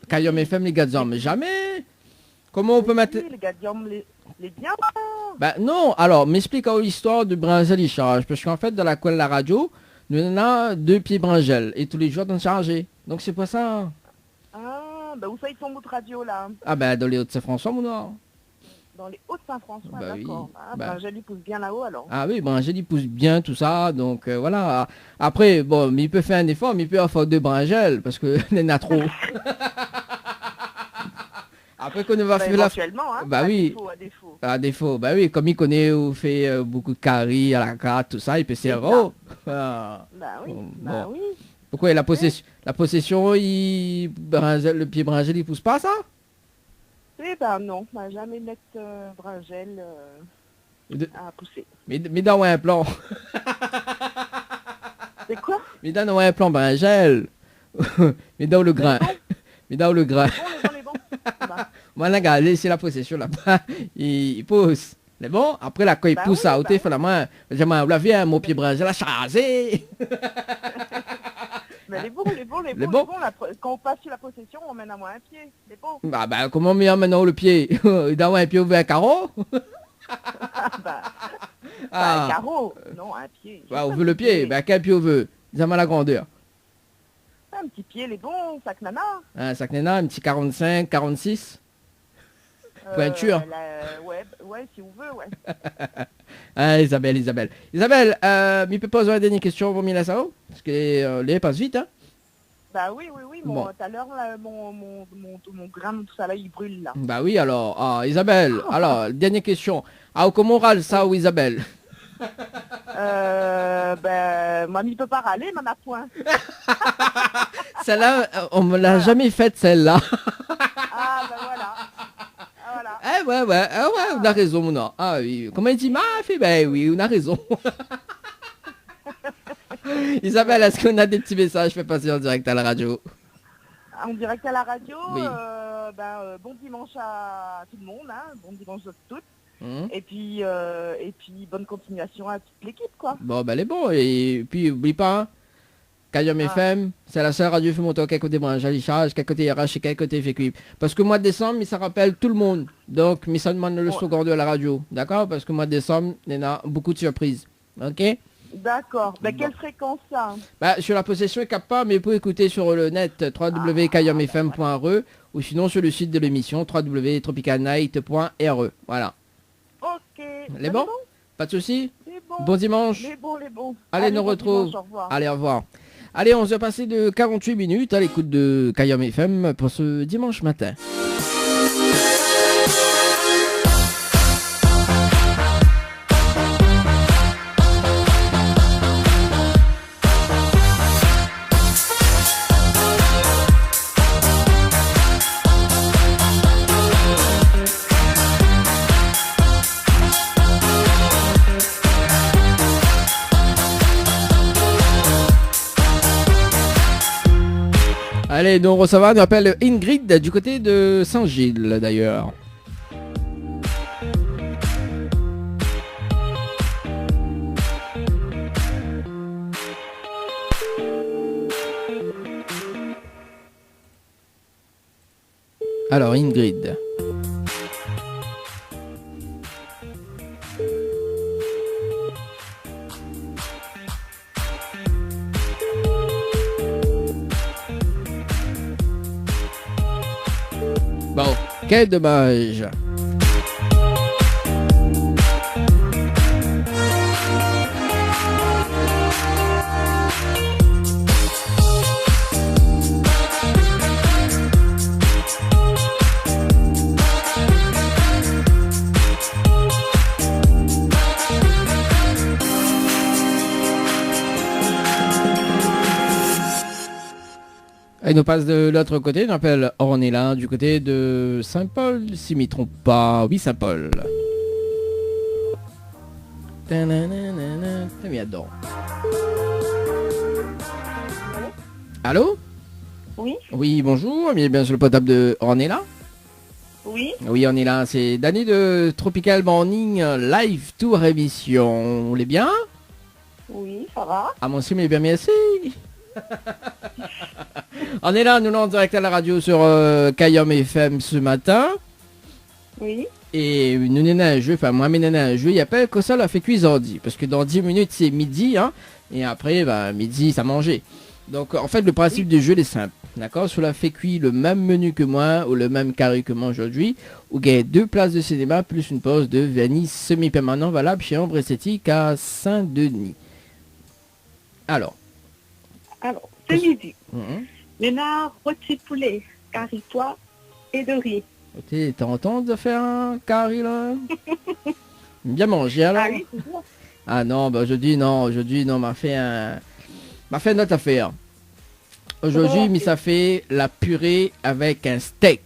Kayom FM, les Gadium, mais jamais. Comment on peut
même.
mettre...
Oui, les Gadians, les biens.
Bah non, alors, m'explique l'histoire de Bringel et charge, parce qu'en fait, dans la colle la radio, nous en a 2 pieds Bringel, et tous les jours, on chargé. Donc c'est pas ça.
Ah, bah où ça, ils sont votre radio, là?
Ah bah dans les Hauts-de-Saint-François, mon nom.
Dans les Hauts-de-Saint-François,
Bah oui,
d'accord. Ah,
bah.
Bringel, il pousse bien là-haut, alors.
Ah oui, Bringel, il pousse bien tout ça, donc voilà. Après, bon, mais il peut faire un effort, mais il peut avoir 2 Bringel, parce que il y en a trop. Après qu'on va
Bah,
faire la...
éventuellement, hein.
Bah
à
oui.
Défaut, à défaut.
À défaut, bah oui, comme il connaît ou fait beaucoup de caries à la carte, tout ça, il peut se dire, oh, ah,
Bah oui,
bon,
bah
bon.
oui.
Pourquoi la possession, le pied Bringel, il pousse pas ça?
Eh ben non, on va jamais mettre Bringel à pousser.
Mais dans un plan.
C'est quoi?
Mais dans un plan Bringel. Mais dans le grain. Mais dans le grain.
Les bons. Bah,
Moi, regarde, c'est la possession là-bas. Il pousse. Mais bon, après, là, quand il
Bah
pousse
oui,
à
bah
ôter, la main, on la vient, mon pied Bringel a chargé.
mais les bons. Quand on passe sur la possession, on mène à moins un pied. Les bons.
Bah, comment on maintenant le pied? Dans un pied ouvert un carreau?
Bah,
Ah.
un carreau. Non, un pied.
Bah, on veut le pied. Bah, quel pied on veut? Dis moi la grandeur.
Un petit pied, les bons, sac nana.
Un sac nena, un petit 45, 46. Pointure.
Ouais, si on veut, ouais.
Ah, Isabelle. Isabelle, il peut poser une dernière question pour Milasao? Parce que les passe vite, hein?
Bah oui.
Bon.
Tout à l'heure, là, mon grain, tout ça là, il brûle là.
Bah oui, alors, Isabelle, alors, dernière question. Comment râle ça ou Isabelle?
Ben, moi, il peut pas râler, m'en a point.
Celle-là, on me l'a jamais faite, celle-là.
Ah, ben voilà. Voilà.
Ouais, on a raison, mon nom. Ah oui, comment il dit, ben oui, on a raison. Isabelle, est-ce qu'on a des petits messages fait passer en direct à la radio?
En direct à la radio,
Oui.
Bon dimanche à tout le monde, hein, bon dimanche à toutes.
Hum.
Et puis bonne continuation à toute l'équipe, quoi.
Bon, ben elle est bon. Et puis, oublie pas, hein, Kayom FM, c'est la seule radio qui fait monter quel côté branche, à charge, quel côté RH et quel côté fait cuivre. Parce que mois de décembre, ça rappelle tout le monde. Donc, mais ça demande le slogan de la radio. D'accord? Parce que mois de décembre, il y en a beaucoup de surprises. Ok?
D'accord. Ben, quelle fréquence ça?
Bah, sur la possession, il capte pas, mais vous pouvez écouter sur le net www.kayomfm.re ou sinon sur le site de l'émission www.tropicalnight.re. Voilà.
Ok.
Les bons? Pas de soucis?
C'est bon.
Bon dimanche.
Les bons, les bons.
Allez, nous
bon
retrouve.
dimanche, au revoir.
Allez, au revoir. Allez, on se passé de 48 minutes à l'écoute de Kayom FM pour ce dimanche matin. Allez, donc on recevra, on appelle Ingrid du côté de Saint-Gilles d'ailleurs. Alors Ingrid. Bon, quel dommage. Il nous passe de l'autre côté, on appelle Ornella du côté de Saint-Paul, si je ne me trompe pas. Oui, Saint-Paul. J'adore. Allô?
Oui.
Oui, bonjour, bien sur le potable de Ornella.
Oui.
Oui, on est là, c'est Danny de Tropical Morning Live Tour émission. Vous l'est bien?
Oui, ça va.
Ah, mon sim est bien, merci. On est là, nous en direct à la radio sur Kayom FM ce matin.
Oui.
Et nous n'avons un jeu, enfin moi mais n'avons un jeu, il appelle que ça l'a fait cuisardi. Parce que dans 10 minutes c'est midi, hein, et après bah, midi ça manger. Donc en fait le principe du jeu est simple. D'accord, cela fait cuire le même menu que moi ou le même carré que moi aujourd'hui. Ou gagne 2 places de cinéma plus une pause de vanille semi-permanent valable chez Ambre Esthétique à Saint-Denis. Alors,
ce midi,
Mhm.
Lénard, rôti de poulet, carry-pois et de riz.
T'as entendu de faire un carré là? Bien mangé alors?
Ah oui, toujours.
Ah non, bah aujourd'hui non, m'a fait une autre affaire. Aujourd'hui, mais ça fait la purée avec un steak.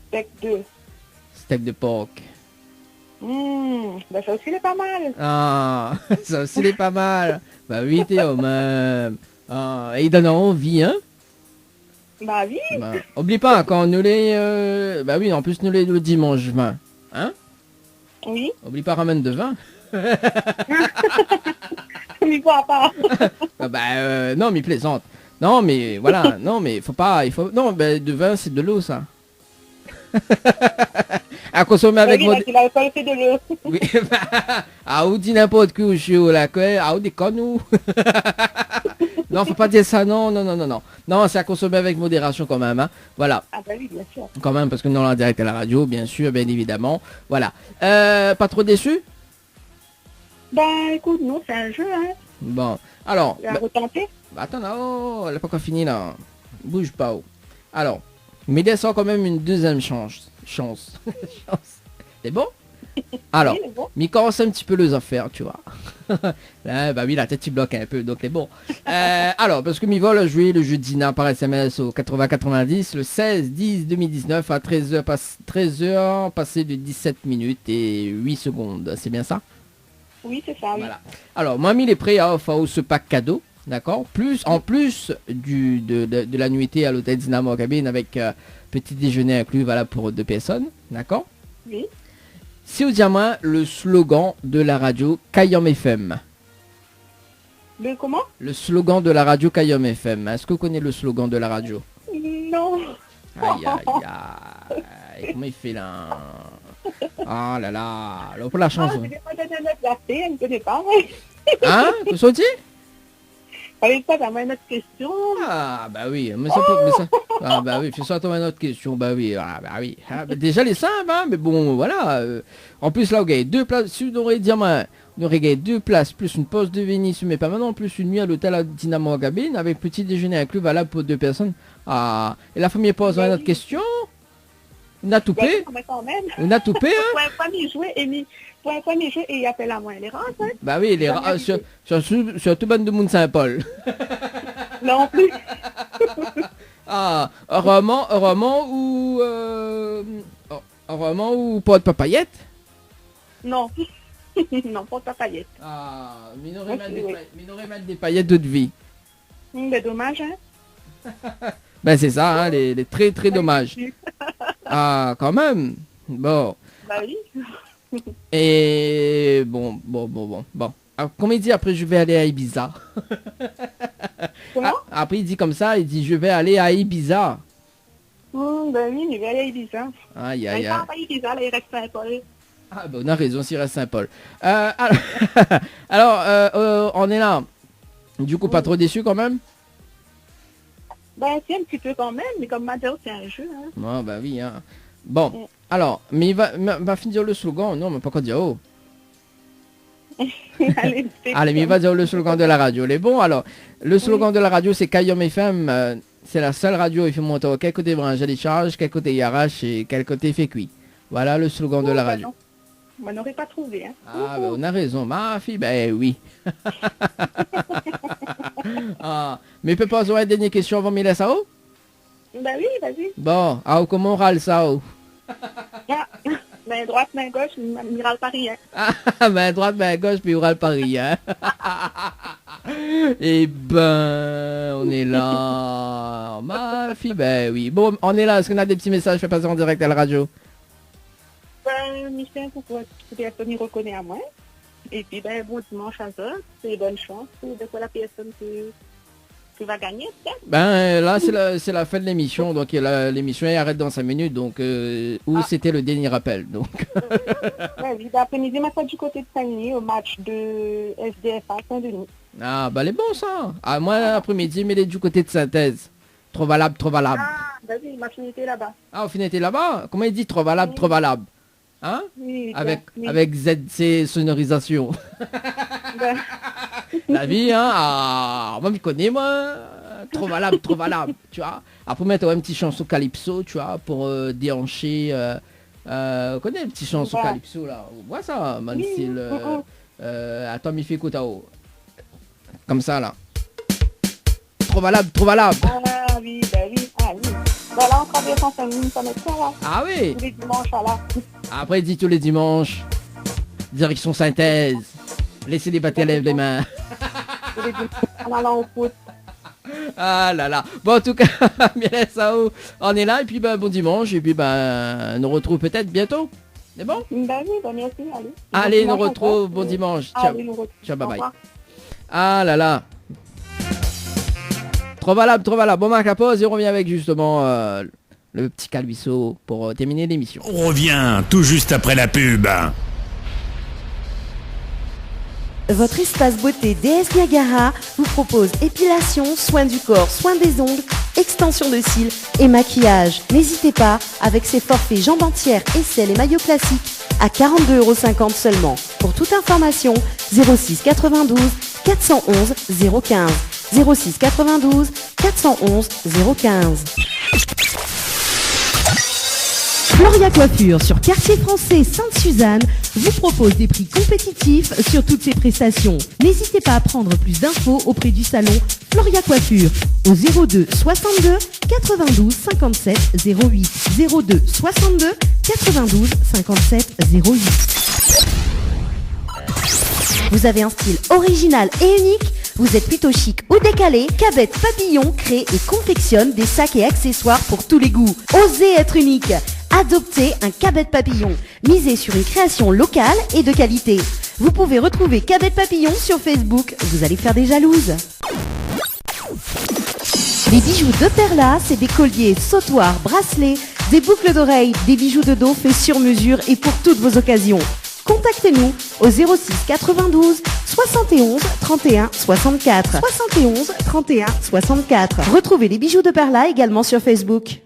Steak 2.
Steak de porc.
Ben ça aussi, il est pas mal.
Ah, ça aussi est pas mal. Bah oui, Théo, même. Ah, et il donne envie, hein?
Bah oui.
Bah, oublie pas, quand nous les... bah oui, en plus nous les le dimanche 20. Hein?
Oui.
Oublie pas, ramène de vin.
On n'y voit pas.
Non, mais plaisante. Non, mais voilà, non, mais faut pas... Non, bah, de vin, c'est de l'eau, ça. À consommer avec
oui, il a pas fait de l'eau.
Oui, ah, ou dit n'importe quoi, je suis là, quoi, ah, ou des connes. Non, faut pas dire ça, non. Non, c'est à consommer avec modération quand même, hein. Voilà.
Ah bah oui, bien sûr.
Quand même, parce que nous on est en direct à la radio, bien sûr, bien évidemment. Voilà. Pas trop déçu?
Bah écoute, non, c'est un jeu, hein.
Bon, alors...
Tu vas retenter.
Attends, là, oh, elle n'a pas encore fini, là. Bouge pas, oh. Alors, mais descend quand même une deuxième chance. C'est bon? Alors,
Oui, c'est bon.
mais commence un petit peu les affaires, tu vois. Là, bah oui, la tête, il bloque un peu, donc c'est bon. Alors, parce que Mivol a joué le jeudi par SMS au 80-90, le 16-10-2019 à 13h passé de 17 minutes et 8 secondes. C'est bien ça?
Oui, c'est ça, oui.
Voilà. Alors, moi, il est prêt à offrir ce pack cadeau. D'accord. En plus de la nuitée à l'hôtel Dynamo Cabine avec petit déjeuner inclus, voilà, pour 2 personnes. D'accord.
Oui.
C'est au diamant le slogan de la radio Kayom FM.
Le comment?
Le slogan de la radio Kayom FM. Est-ce que vous connaissez le slogan de la radio?
Non.
Aïe, aïe, aïe. Comment il fait là? Ah là là. Alors pour la chanson.
Je ne vais pas donner la clarté, elle ne connaît pas.
Hein? Vous sortez?
Allez, pas à une autre question.
Ah, bah oui, mais ça peut... Mais ça... Ah, bah oui, fais ça tomber une autre question, bah oui, ah, bah oui. Ah, bah, déjà les simples, hein, mais bon, voilà. En plus, là, on gagne 2 places, si on aurait dit, on aurait gagné 2 places, plus une pause de Venise, mais pas maintenant, plus une nuit à l'hôtel à Dynamo à Gabine, avec petit déjeuner inclus, valable pour 2 personnes. Ah, et la première pause, on a une autre question. On a tout payé. On a tout payé, hein?
Pour un premier jeu, et il appelle à moi les races, hein?
Bah oui, les races, sur tout bande de monde Saint-Paul.
Non plus.
Ah, roman ou pas de papayette?
Non. Non, pas ta paillette.
Ah, mais n'aurait mal des paillettes de vie.
C'est dommage, hein?
Ben c'est ça, hein, les très très dommages. Ah, quand même. Bon.
Bah oui.
Et bon. Alors, comme il dit, après je vais aller à Ibiza.
Comment?
Après il dit comme ça, il dit je vais aller à Ibiza.
Ben oui, il va aller à Ibiza.
Aïe.
Il va pas à Ibiza, là, il reste Saint-Paul.
Ah ben on a raison, s'il reste Saint-Paul. Alors, on est là. Du coup, pas trop déçu quand même?
Ben c'est un petit peu quand même, mais comme Madeo, c'est un jeu, hein.
Ah bah oui, hein. Bon, alors, mais il va finir le slogan, non, mais pas quoi dire, oh.
Allez,
mais il va dire le slogan de la radio. Les bons, alors, le slogan de la radio, c'est Kayom FM. C'est la seule radio, il fait monter quel côté branche les charges, quel côté il arrache et quel côté il fait cuit. Voilà le slogan de la radio.
Non. On n'aurait pas trouvé, hein.
Ah, ben on a raison, ma fille, ben oui. Ah, mais peut pas avoir une dernière question avant Mila Sao?
Ben oui, vas-y.
Bon, alors comment on râle Sao?
Ah, main droite, main gauche, Miral Paris, hein.
Ah, main droite, main gauche, puis Oral Paris, hein. Eh ben, on est là. Ma fille, ben oui. Bon, on est là, est-ce qu'on a des petits messages fait passer en direct à la radio?
Ben, Michel, pourquoi personne n'y reconnaît à moi. Et puis, ben, bon dimanche à ça, c'est bonne chance. De quoi la personne qui va gagner, peut-être? Ben,
là, c'est la fin de l'émission. Donc, l'émission elle arrête dans 5 minutes. Donc, c'était le dernier rappel. Donc.
Ben, oui, d'après-midi, maintenant du côté de Saint-Denis, au match de SDFA Saint-Denis.
Ah, bah, les bons, ça. Ah, moi, l'après-midi, mais les du côté de Synthèse. Trop valable.
Ah, vas-y, ma finité là-bas.
Ah, au final, t'es là-bas? Comment il dit trop valable? Hein?
Oui,
avec ZC sonorisation.
Ben.
La vie, hein? Ah, moi, je connais, moi. Trop valable. Tu vois? Après, mettre un petit chanson calypso, tu vois, pour déhancher. Connais un petit chanson calypso, là? On voit ça, man, style. Attends, il fait écoute, comme ça, là. Trop valable.
Ah oui, ben oui. Ben là, on travaille en famille, ça met ça, là.
Ah oui?
Tous les dimanches, là.
Après, il dit tous les dimanches. Direction Synthèse. Laissez les battre les mains.
Tous les dimanches, en allant au foot.
Ah là là. Bon, en tout cas, bien Sao, on est là. Et puis, bon dimanche. Et puis, nous retrouve peut-être bientôt. C'est bon?
Ben oui, ben merci, allez.
Allez, nous retrouve. Bon dimanche. Ciao. Ciao, bye bye. Ah là là. Trop valable. Bon, marque la pause et on revient avec justement le petit Calviso pour terminer l'émission.
On revient tout juste après la pub.
Votre espace beauté DS Niagara vous propose épilation, soins du corps, soins des ongles, extension de cils et maquillage. N'hésitez pas, avec ses forfaits jambes entières, aisselles et maillots classiques à 42,50 € seulement. Pour toute information, 06 92 411 015. 06 92 411 015. Floria Coiffure sur Quartier Français Sainte-Suzanne vous propose des prix compétitifs sur toutes ses prestations. N'hésitez pas à prendre plus d'infos auprès du salon Floria Coiffure au 02 62 92 57 08 02 62 92 57 08. Vous avez un style original et unique? Vous êtes plutôt chic ou décalé? Cabette Papillon crée et confectionne des sacs et accessoires pour tous les goûts. Osez être unique. Adoptez un Cabette Papillon. Misez sur une création locale et de qualité. Vous pouvez retrouver Cabette Papillon sur Facebook. Vous allez faire des jalouses. Les bijoux de Perla, c'est des colliers, sautoirs, bracelets, des boucles d'oreilles, des bijoux de dos faits sur mesure et pour toutes vos occasions. Contactez-nous au 06 92 71 31 64. 71 31 64. Retrouvez les bijoux de Perla également sur Facebook.